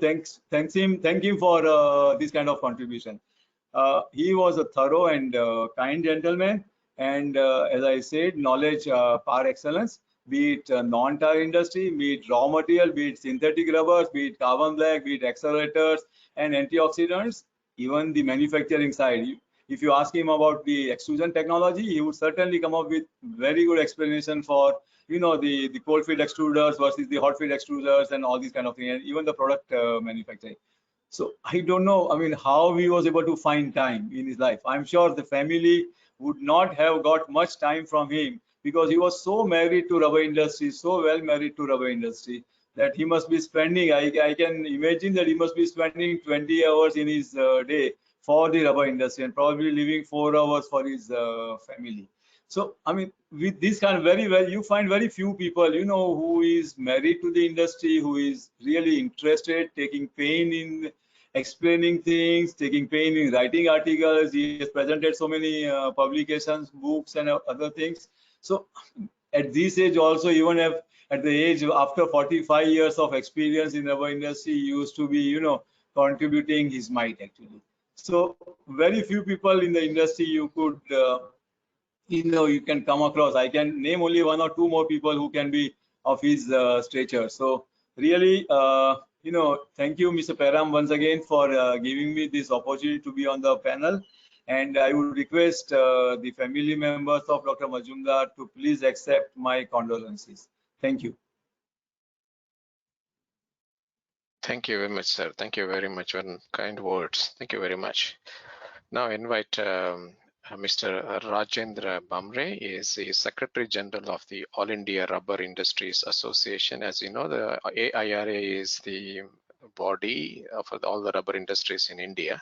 for this kind of contribution. He was a thorough and kind gentleman, and as I said, knowledge par excellence, be it non-tire industry, be it raw material, be it synthetic rubbers, be it carbon black, be it accelerators and antioxidants, even the manufacturing side. If you ask him about the extrusion technology, he would certainly come up with very good explanation for the cold feed extruders versus the hot feed extruders and all these kind of things, and even the product manufacturing. So I don't know, I mean, how he was able to find time in his life. I'm sure the family would not have got much time from him, because he was so married to rubber industry, so well married to rubber industry, that he must be spending, I can imagine that he must be spending 20 hours in his day for the rubber industry, and probably leaving 4 hours for his family. So I mean, with this kind of you find very few people who is married to the industry, who is really interested, taking pain in explaining things, taking pain in writing articles. He has presented so many publications, books, and other things. So at this age also, even if at the age after 45 years of experience in our industry, he used to be, contributing his might actually. So very few people in the industry you could, you can come across. I can name only one or two more people who can be of his stature. So really, thank you, Mr. Peram, once again for giving me this opportunity to be on the panel. And I would request the family members of Dr. Majumdar to please accept my condolences. Thank you. Thank you very much, sir. Thank you very much for kind words. Thank you very much. Now I invite Mr. Rajendra Bamre. Is the Secretary General of the All India Rubber Industries Association. As you know, the AIRA is the body for all the rubber industries in India.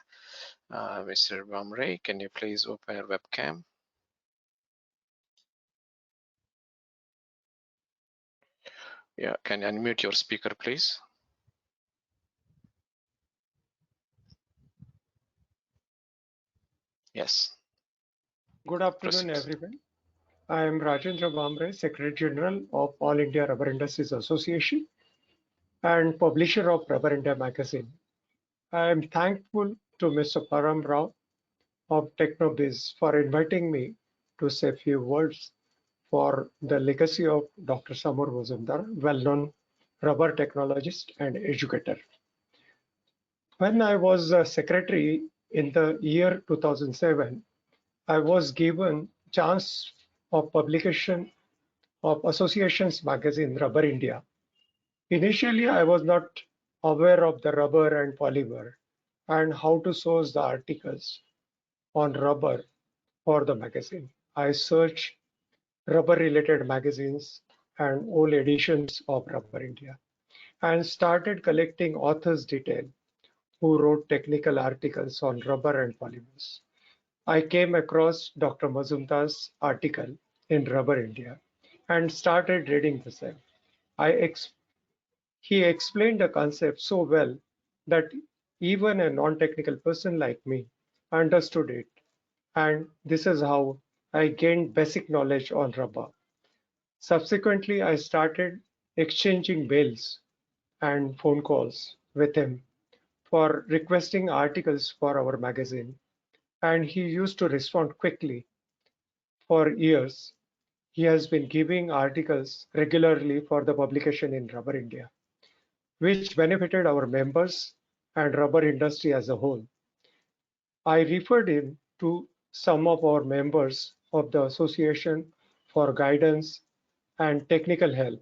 Mr. Bamre, can you please open your webcam? Yeah, can you unmute your speaker, please? Yes. Good afternoon, Proceed. everyone. I am Rajendra Bamre, Secretary General of All India Rubber Industries Association and publisher of Rubber India magazine. I am thankful to Mr. Param Rao of TechnoBiz for inviting me to say a few words for the legacy of Dr. Samir Majumdar, well-known rubber technologist and educator. When I was a secretary in the year 2007, I was given chance of publication of Association's magazine Rubber India. Initially, I was not aware of the rubber and polymer and how to source the articles on rubber for the magazine. I searched rubber-related magazines and old editions of Rubber India and started collecting authors' detail who wrote technical articles on rubber and polymers. I came across Dr. Majumdar's article in Rubber India and started reading the same. He explained the concept so well that even a non-technical person like me understood it. And this is how I gained basic knowledge on rubber. Subsequently, I started exchanging mails and phone calls with him for requesting articles for our magazine. And he used to respond quickly. For years, he has been giving articles regularly for the publication in Rubber India, which benefited our members and rubber industry as a whole. I referred him to some of our members of the association for guidance and technical help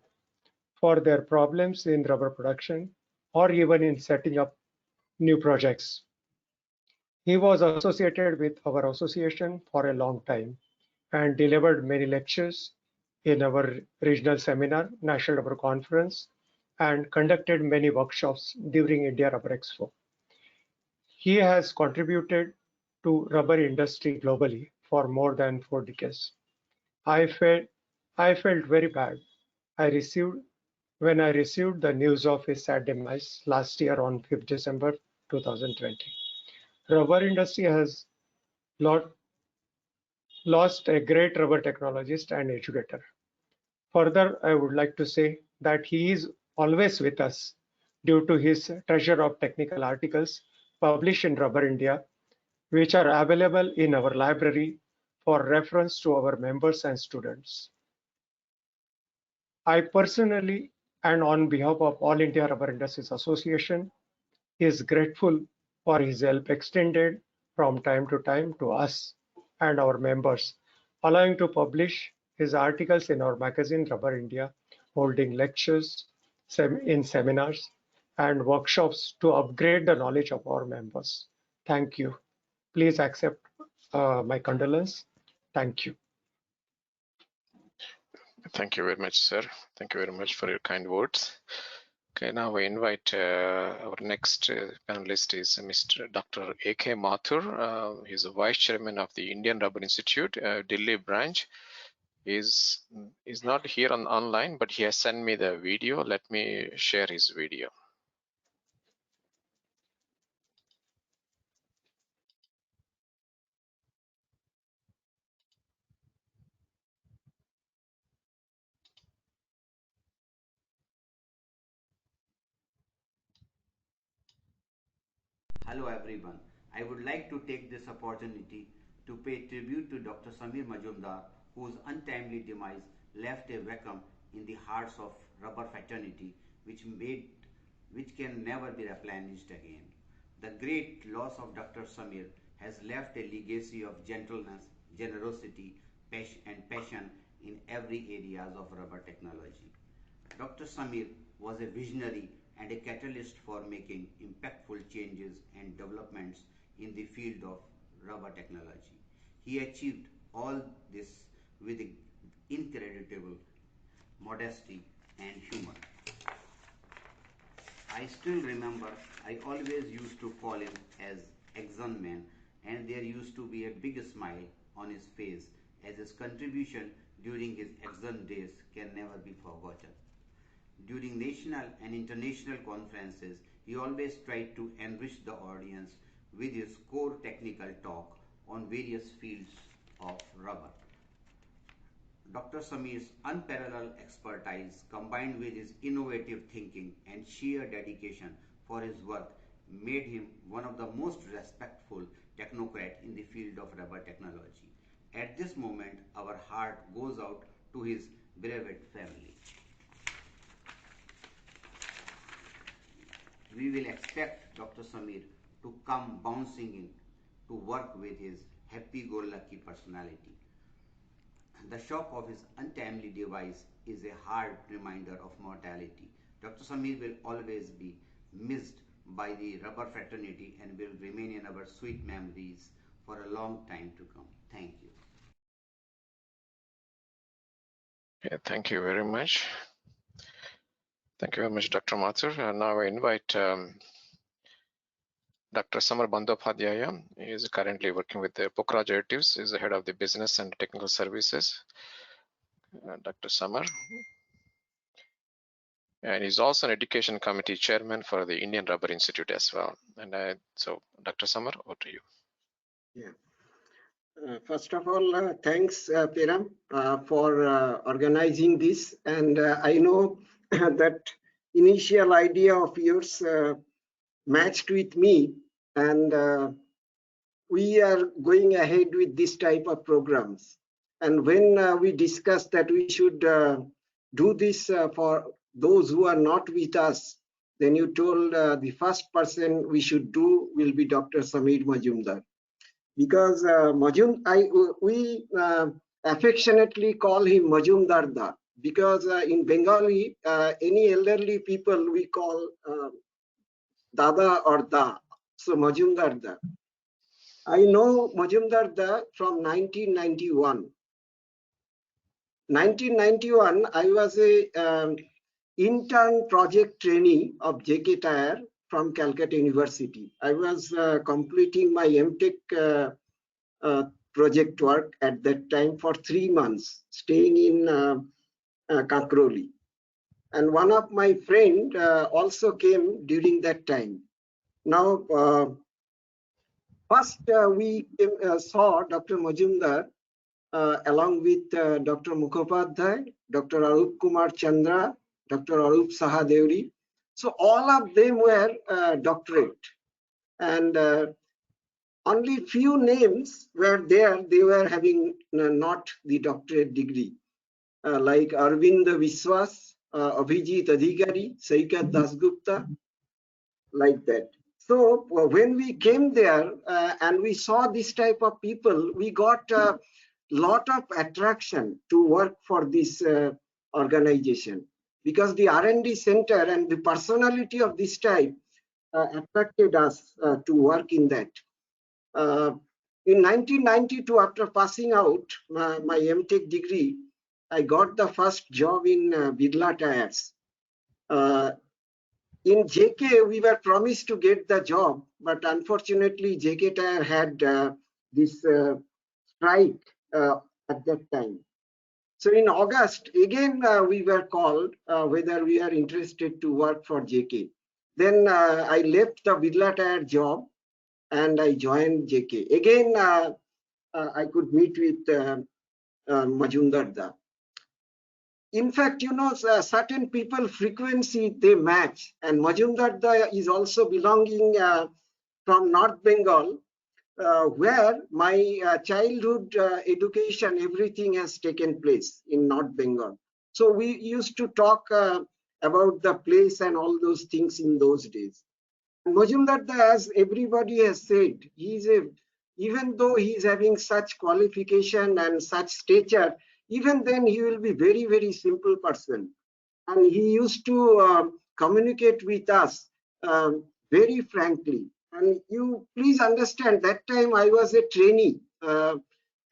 for their problems in rubber production or even in setting up new projects. He was associated with our association for a long time and delivered many lectures in our regional seminar, National Rubber Conference, and conducted many workshops during India Rubber Expo. He has contributed to rubber industry globally for more than 4 decades. I felt very bad when I received the news of his sad demise last year on 5th December 2020. Rubber industry has lost a great rubber technologist and educator. Further, I would like to say that he is always with us due to his treasure of technical articles published in Rubber India, which are available in our library for reference to our members and students. I personally and on behalf of All India Rubber Industries Association is grateful for his help extended from time to time to us and our members, allowing to publish his articles in our magazine Rubber India, holding lectures in seminars and workshops to upgrade the knowledge of our members. Thank you. Please accept my condolence. Thank you. Thank you very much, sir. Thank you very much for your kind words. Okay, now we invite our next panelist is Mr. Dr. A.K. Mathur. He's the Vice Chairman of the Indian Rubber Institute, Delhi branch. He's not here online, but he has sent me the video. Let me share his video. Hello everyone. I would like to take this opportunity to pay tribute to Dr. Samir Majumdar, whose untimely demise left a vacuum in the hearts of rubber fraternity which can never be replenished again. The great loss of Dr. Samir has left a legacy of gentleness, generosity, and passion in every areas of rubber technology. Dr. Samir was a visionary and a catalyst for making impactful changes and developments in the field of rubber technology. He achieved all this with incredible modesty and humor. I still remember I always used to call him as Exxon Man, and there used to be a big smile on his face as his contribution during his Exxon days can never be forgotten. During national and international conferences, he always tried to enrich the audience with his core technical talk on various fields of rubber. Dr. Samir's unparalleled expertise combined with his innovative thinking and sheer dedication for his work made him one of the most respectful technocrats in the field of rubber technology. At this moment, our heart goes out to his beloved family. We will expect Dr. Samir to come bouncing in to work with his happy-go-lucky personality. The shock of his untimely demise is a hard reminder of mortality. Dr. Samir will always be missed by the rubber fraternity and will remain in our sweet memories for a long time to come. Thank you. Yeah, thank you very much. Thank you very much, Dr. Mathur. And now I invite Dr. Samar Bandyopadhyaya. He is currently working with the Pokhraj Additives. He is the head of the business and technical services. Dr. Samar. And he's also an education committee chairman for the Indian Rubber Institute as well. And so, Dr. Samar, over to you. Yeah. First of all, thanks, Peram, for organizing this. And I know that initial idea of yours matched with me, and we are going ahead with this type of programs. And when we discussed that we should do this for those who are not with us, then you told the first person we should do will be Dr. Samir Majumdar. Because we affectionately call him Majumdar Da, because in Bengali, any elderly people we call Dada or Da, so Majumdar Da. I know Majumdar Da from 1991. 1991, I was a intern project trainee of JK Tire from Calcutta University. I was completing my MTech project work at that time for 3 months, staying in Kakroli. And one of my friend also came during that time. Now, first we saw Dr. Majumdar along with Dr. Mukhopadhyay, Dr. Arup Kumar Chandra, Dr. Arup Sahadeuri. So all of them were doctorate. And only few names were there, they were having not the doctorate degree, like Arvind Viswas, Abhijit Adhikari, Saikat Dasgupta, like that. So when we came there and we saw this type of people, we got a lot of attraction to work for this organization, because the R&D center and the personality of this type attracted us to work in that. In 1992, after passing out my MTech degree, I got the first job in Birla Tires. In JK, we were promised to get the job, but unfortunately, JK Tire had this strike at that time. So in August, again, we were called whether we are interested to work for JK. Then I left the Birla Tire job and I joined JK. Again, I could meet with Majumdar Da. In fact, you know, certain people frequency they match, and Majumdar Da is also belonging from North Bengal, where my childhood education, everything has taken place in North Bengal. So we used to talk about the place and all those things in those days. Majumdar, as everybody has said, even though he is having such qualification and such stature, even then he will be very, very simple person. And he used to communicate with us very frankly. And you please understand, that time I was a trainee.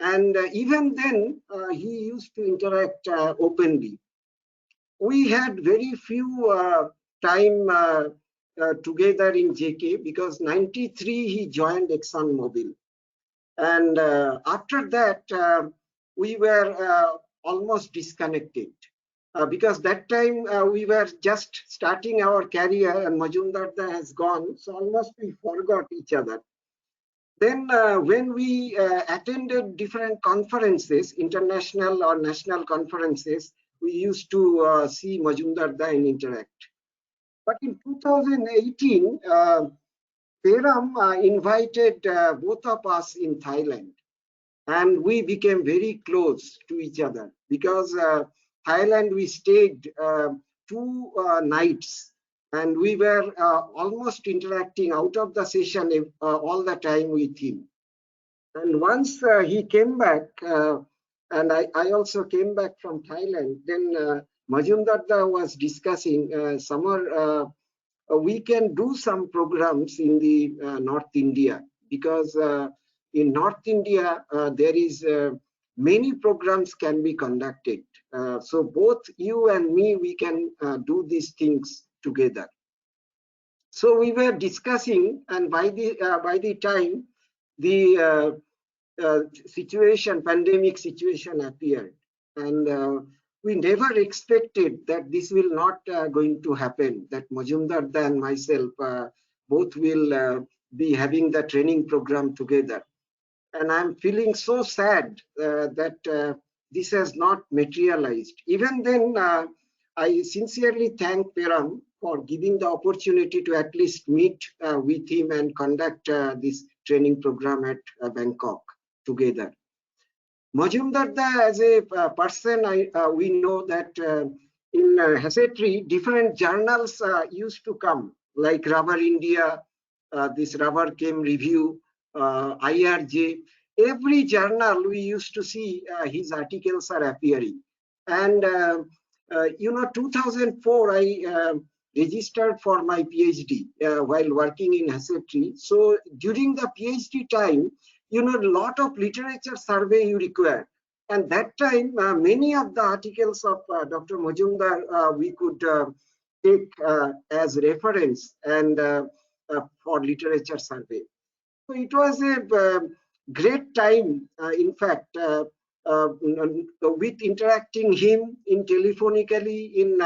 And even then, he used to interact openly. We had very few time together in JK, because 93 he joined ExxonMobil. And after that, we were almost disconnected. Because that time we were just starting our career and Majumdar has gone, so almost we forgot each other. Then when we attended different conferences, international or national conferences, we used to see Majumdar and interact. But in 2018, Peram invited both of us in Thailand. And we became very close to each other, because Thailand, we stayed 2 nights, and we were almost interacting out of the session all the time with him. And once he came back, and I also came back from Thailand, then Majumdar was discussing, Samar, we can do some programs in the North India, because in North India, there is many programs can be conducted. So both you and me, we can do these things together. So we were discussing, and by the time the situation, pandemic situation appeared, and we never expected that this will not going to happen, that Majumdar and myself both will be having the training program together. And I'm feeling so sad that this has not materialized. Even then, I sincerely thank Peram for giving the opportunity to at least meet with him and conduct this training program at Bangkok together. Majumdar as a person, we know that in Hasetri, different journals used to come, like Rubber India, this Rubber Chem Review, IRJ. Every journal we used to see his articles are appearing. And 2004, I registered for my PhD while working in Hasetri. So during the PhD time, a lot of literature survey you require. And that time, many of the articles of Dr. Majumdar we could take as reference and for literature survey. So it was a great time, in fact, with interacting him in telephonically, in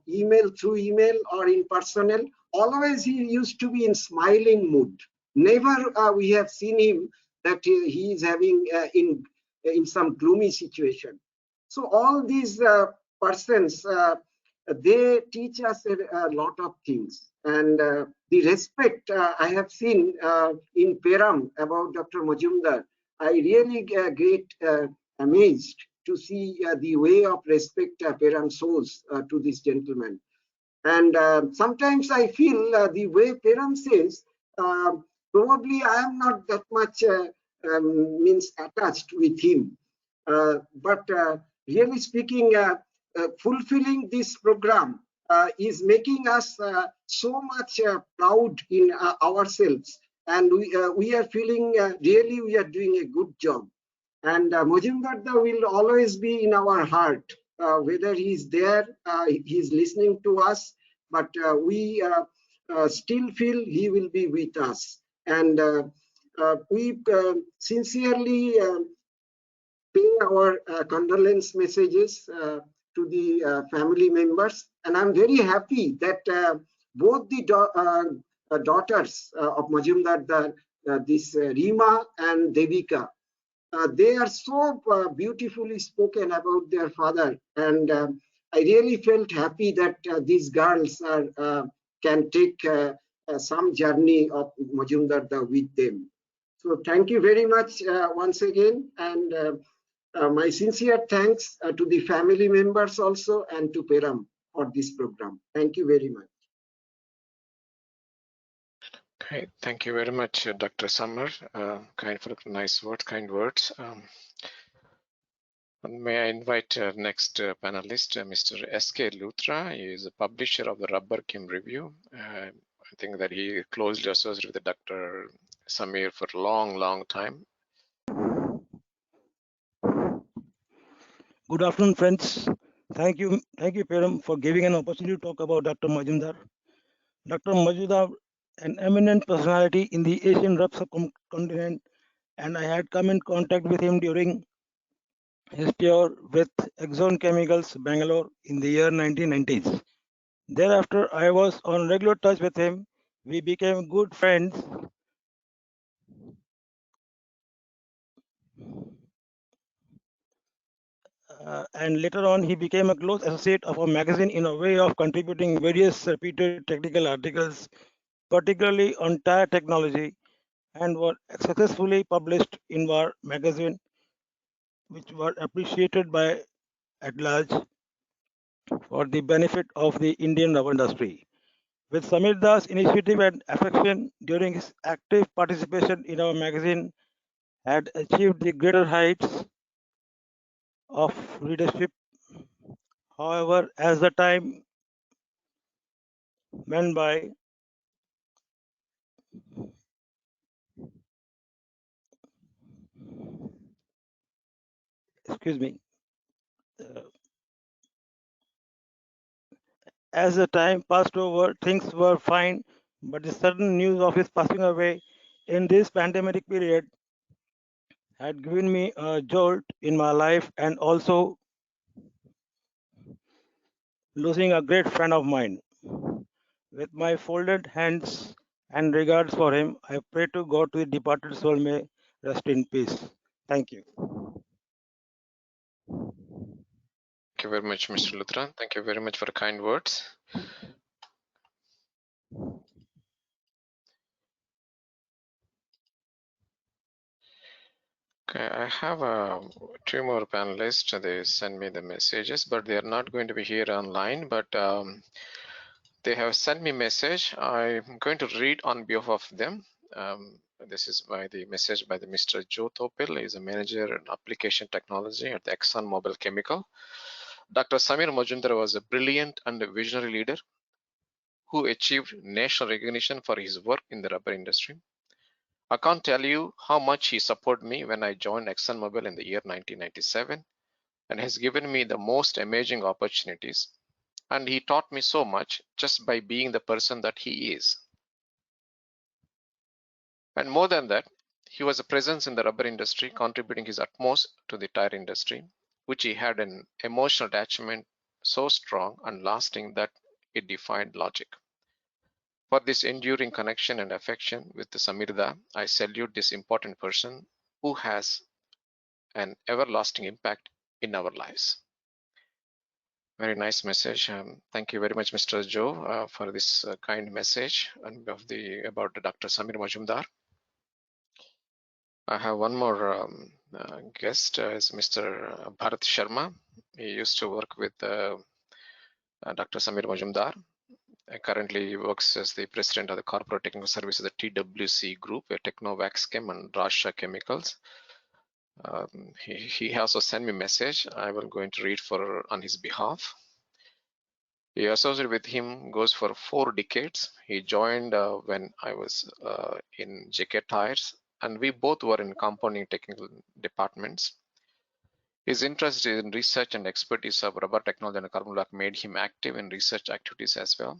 email, through email, or in personnel. Always he used to be in smiling mood. Never we have seen him that he is having in some gloomy situation. So all these persons, they teach us a lot of things. And the respect I have seen in Peram about Dr. Majumdar, I really get amazed to see the way of respect Peram shows to this gentleman. And sometimes I feel the way Peram says, probably I am not that much means attached with him. But really speaking, fulfilling this program is making us so much proud in ourselves. And we are feeling really we are doing a good job. And Majumdar will always be in our heart, whether he's there, he's listening to us, but we still feel he will be with us. And we sincerely pay our condolence messages to the family members. And I'm very happy that both the daughters of Majumdar, this Rima and Devika, they are so beautifully spoken about their father. And I really felt happy that these girls are, can take some journey of Majumdar with them. So thank you very much once again, and my sincere thanks to the family members also and to Peram for this program. Thank you very much. Okay, thank you very much, Dr. Samir. For nice words, kind words. May I invite next panelist, Mr. S.K. Luthra. He is a publisher of the Rubber Chem Review. I think that he closely associated with Dr. Samir for a long time. Good afternoon, friends. Thank you, Peram, for giving an opportunity to talk about Dr. Majumdar. Dr. Majumdar, an eminent personality in the Asian rubber subcontinent, and I had come in contact with him during his tour with Exxon Chemicals, Bangalore, in the year 1990s. Thereafter, I was on regular touch with him. We became good friends. And later on, he became a close associate of our magazine in a way of contributing various repeated technical articles, particularly on tire technology, and were successfully published in our magazine, which were appreciated by at large for the benefit of the Indian rubber industry. With Samir Das' initiative and affection during his active participation in our magazine, had achieved the greater heights of readership. However, as the time went by, excuse me, as the time passed over, things were fine, but the sudden news of his passing away in this pandemic period had given me a jolt in my life, and also losing a great friend of mine. With my folded hands and regards for him, I pray to God to the departed soul may rest in peace. Thank you. Thank you very much, Mr. Luthra. Thank you very much for the kind words. Okay, I have two more panelists. They send me the messages, but they are not going to be here online, but they have sent me message. I'm going to read on behalf of them. This is the message by the Mr. Joe Topil. He is a manager in application technology at the ExxonMobil Chemical. Dr. Samir Majumdar was a brilliant and a visionary leader who achieved national recognition for his work in the rubber industry. I can't tell you how much he supported me when I joined ExxonMobil in the year 1997 and has given me the most amazing opportunities. And he taught me so much just by being the person that he is. And more than that, he was a presence in the rubber industry, contributing his utmost to the tire industry, which he had an emotional attachment so strong and lasting that it defied logic. For this enduring connection and affection with the Samirda, I salute this important person who has an everlasting impact in our lives. Very nice message. Thank you very much, Mr. Joe, for this kind message about Dr. Samir Majumdar. I have one more guest, is Mr. Bharat Sharma. He used to work with Dr. Samir Majumdar. Currently, he works as the president of the corporate technical services of the TWC group, TechnoBiz and Rasha Chemicals. He also sent me a message. I will going to read on his behalf. He associated with him goes for 4 decades. He joined when I was in JK Tires, and we both were in compounding technical departments. His interest in research and expertise of rubber technology and carbon black made him active in research activities as well.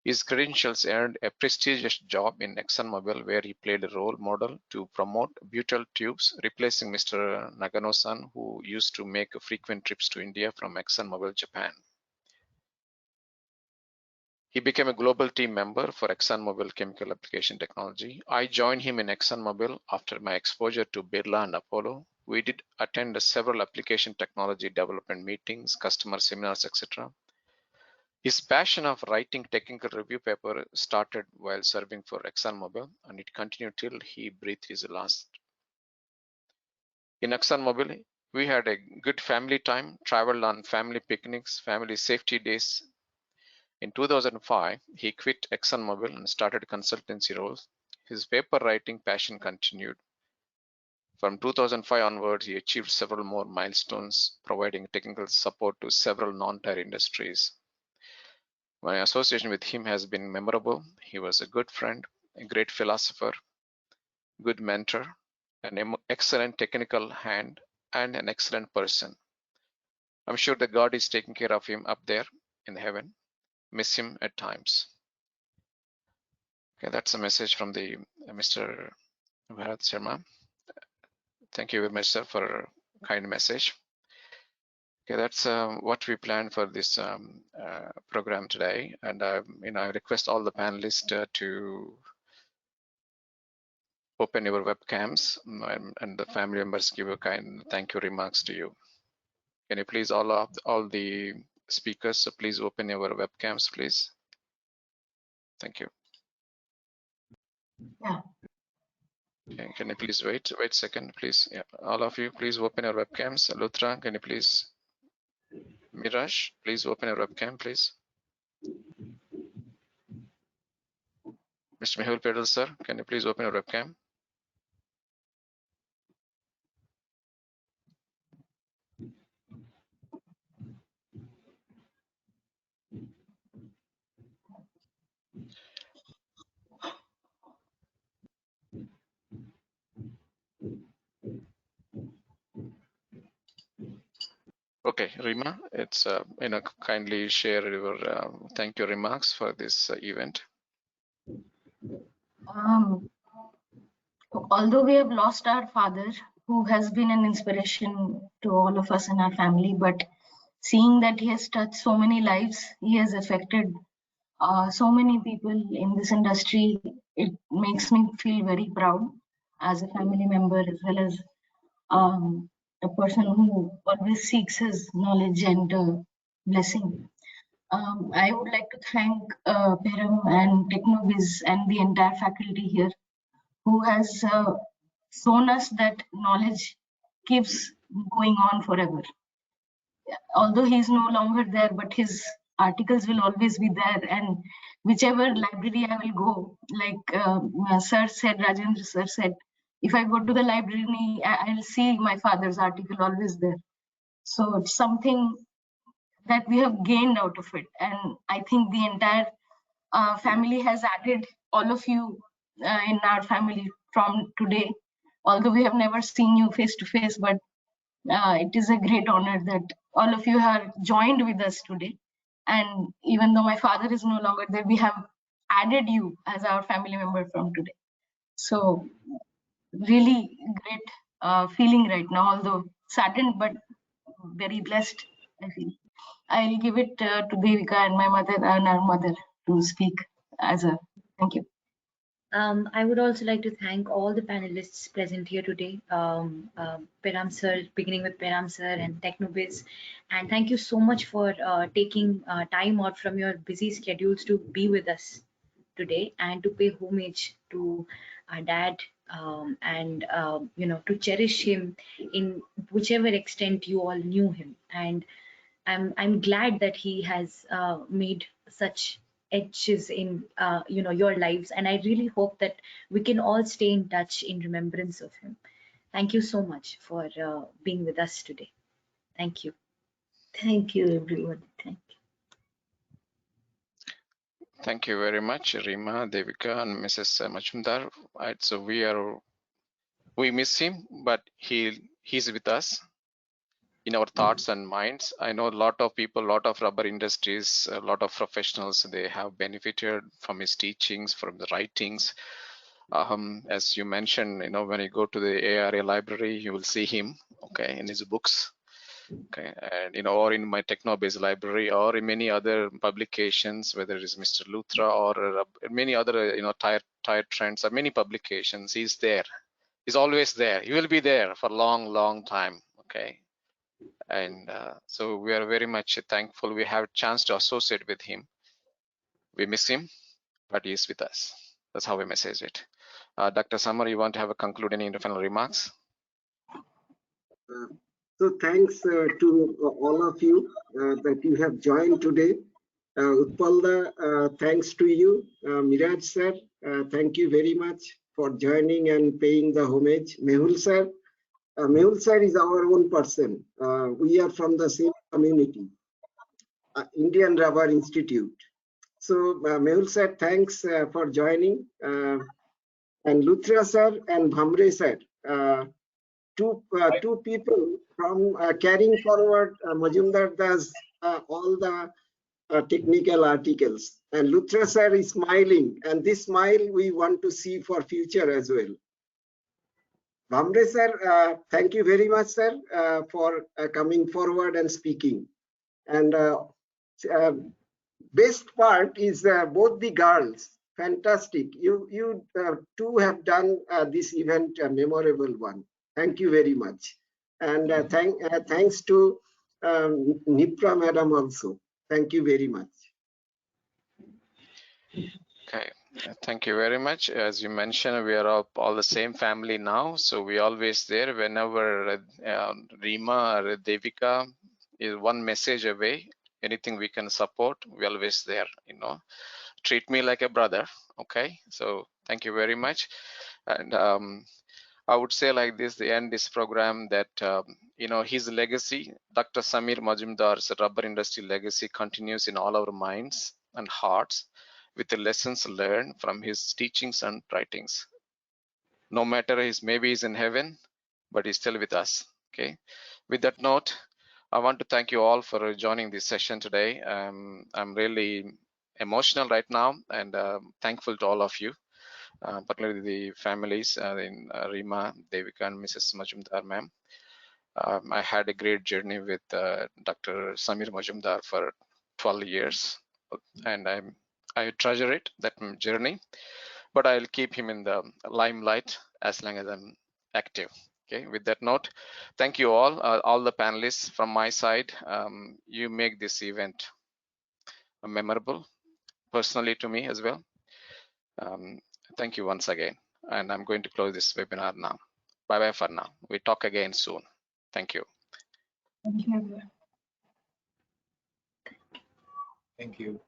His credentials earned a prestigious job in ExxonMobil, where he played a role model to promote butyl tubes, replacing Mr. Nagano-san, who used to make frequent trips to India from ExxonMobil, Japan. He became a global team member for ExxonMobil Chemical Application Technology. I joined him in ExxonMobil after my exposure to Birla and Apollo. We did attend several application technology development meetings, customer seminars, etc. His passion of writing technical review paper started while serving for ExxonMobil, and it continued till he breathed his last. In ExxonMobil, we had a good family time, traveled on family picnics, family safety days. In 2005, he quit ExxonMobil and started consultancy roles. His paper writing passion continued. From 2005 onwards, he achieved several more milestones, providing technical support to several non-tire industries. My association with him has been memorable. He was a good friend, a great philosopher, good mentor, an excellent technical hand, and an excellent person. I'm sure that God is taking care of him up there in heaven. Miss him at times. Okay, that's a message from the Mr. Bharat Sharma. Thank you very much, sir, for a kind message. Okay, that's what we planned for this program today, and I request all the panelists to open your webcams, and the family members give a kind thank you remarks to you. Can you please all the speakers, so please open your webcams, please. Thank you. Yeah. Okay, can you please wait a second, please? Yeah, all of you, please open your webcams. Luthra, can you please? Miraj, please open your webcam, please. Mr. Mehul Pedal, sir, can you please open your webcam? Okay, Rima, it's kindly share your thank you remarks for this event. Although we have lost our father, who has been an inspiration to all of us in our family, but seeing that he has touched so many lives, he has affected so many people in this industry, it makes me feel very proud as a family member, as well as a person who always seeks his knowledge and blessing. I would like to thank Peram and TechnoBiz and the entire faculty here, who has shown us that knowledge keeps going on forever. Although he's no longer there, but his articles will always be there, and whichever library I will go, like sir said, Rajendra sir said, if I go to the library, I'll see my father's article always there. So it's something that we have gained out of it, and I think the entire family has added all of you in our family from today. Although we have never seen you face to face, but it is a great honor that all of you have joined with us today. And even though my father is no longer there, we have added you as our family member from today. So really great feeling right now, although saddened, but very blessed, I feel. I'll give it to Devika and my mother and our mother to speak as a thank you. I would also like to thank all the panelists present here today, Peram sir, beginning with Peram sir and TechnoBiz. And thank you so much for taking time out from your busy schedules to be with us today and to pay homage to our dad, and to cherish him in whichever extent you all knew him. And I'm glad that he has made such edges in your lives, and I really hope that we can all stay in touch in remembrance of him. Thank you so much for being with us today. Thank you. Thank you, everyone. Thank you. Thank you very much, Rima, Devika, and Mrs. Majumdar. Right, so we miss him, but he's with us in our thoughts and minds. I know a lot of people, a lot of rubber industries, a lot of professionals, they have benefited from his teachings, from the writings. As you mentioned, when you go to the ARA library, you will see him, okay, in his books. Okay, and or in my TechnoBiz library, or in many other publications, whether it is Mr. Luthra or many other tire trends, or many publications, he's there. He's always there. He will be there for a long time. Okay, And so we are very much thankful we have a chance to associate with him. We miss him, but he is with us. That's how we message it. Dr. Samar, you want to have a concluding any final remarks? So thanks to all of you that you have joined today. Utpalda, thanks to you. Miraj sir, thank you very much for joining and paying the homage. Mehul sir is our own person. We are from the same community, Indian Rubber Institute. So Mehul sir, thanks for joining. And Luthra sir and Bhamre sir, two people from carrying forward Majumdar does all the technical articles. And Luthra sir is smiling, and this smile we want to see for future as well. Bhamre sir, thank you very much, sir, for coming forward and speaking. And best part is both the girls. Fantastic. You two have done this event a memorable one. Thank you very much. And thanks to Nipra madam also. Thank you very much. Okay, thank you very much. As you mentioned, we are all the same family now, so we always there whenever Rima or Devika is one message away. Anything we can support, we always there. Treat me like a brother. Okay, so thank you very much. And I would say like this, the end this program that his legacy, Dr. Samir Majumdar's rubber industry legacy continues in all our minds and hearts with the lessons learned from his teachings and writings. No matter maybe he's in heaven, but he's still with us. Okay. With that note, I want to thank you all for joining this session today. I'm really emotional right now and thankful to all of you, particularly the families in Rima, Devika, and Mrs. Majumdar, ma'am. I had a great journey with Dr. Samir Majumdar for 12 years, and I treasure it, that journey, but I'll keep him in the limelight as long as I'm active. Okay, with that note, thank you all the panelists from my side. You make this event memorable, personally to me as well. Thank you once again, and I'm going to close this webinar now. Bye-bye for now. We talk again soon. Thank you. Thank you, everyone. Thank you.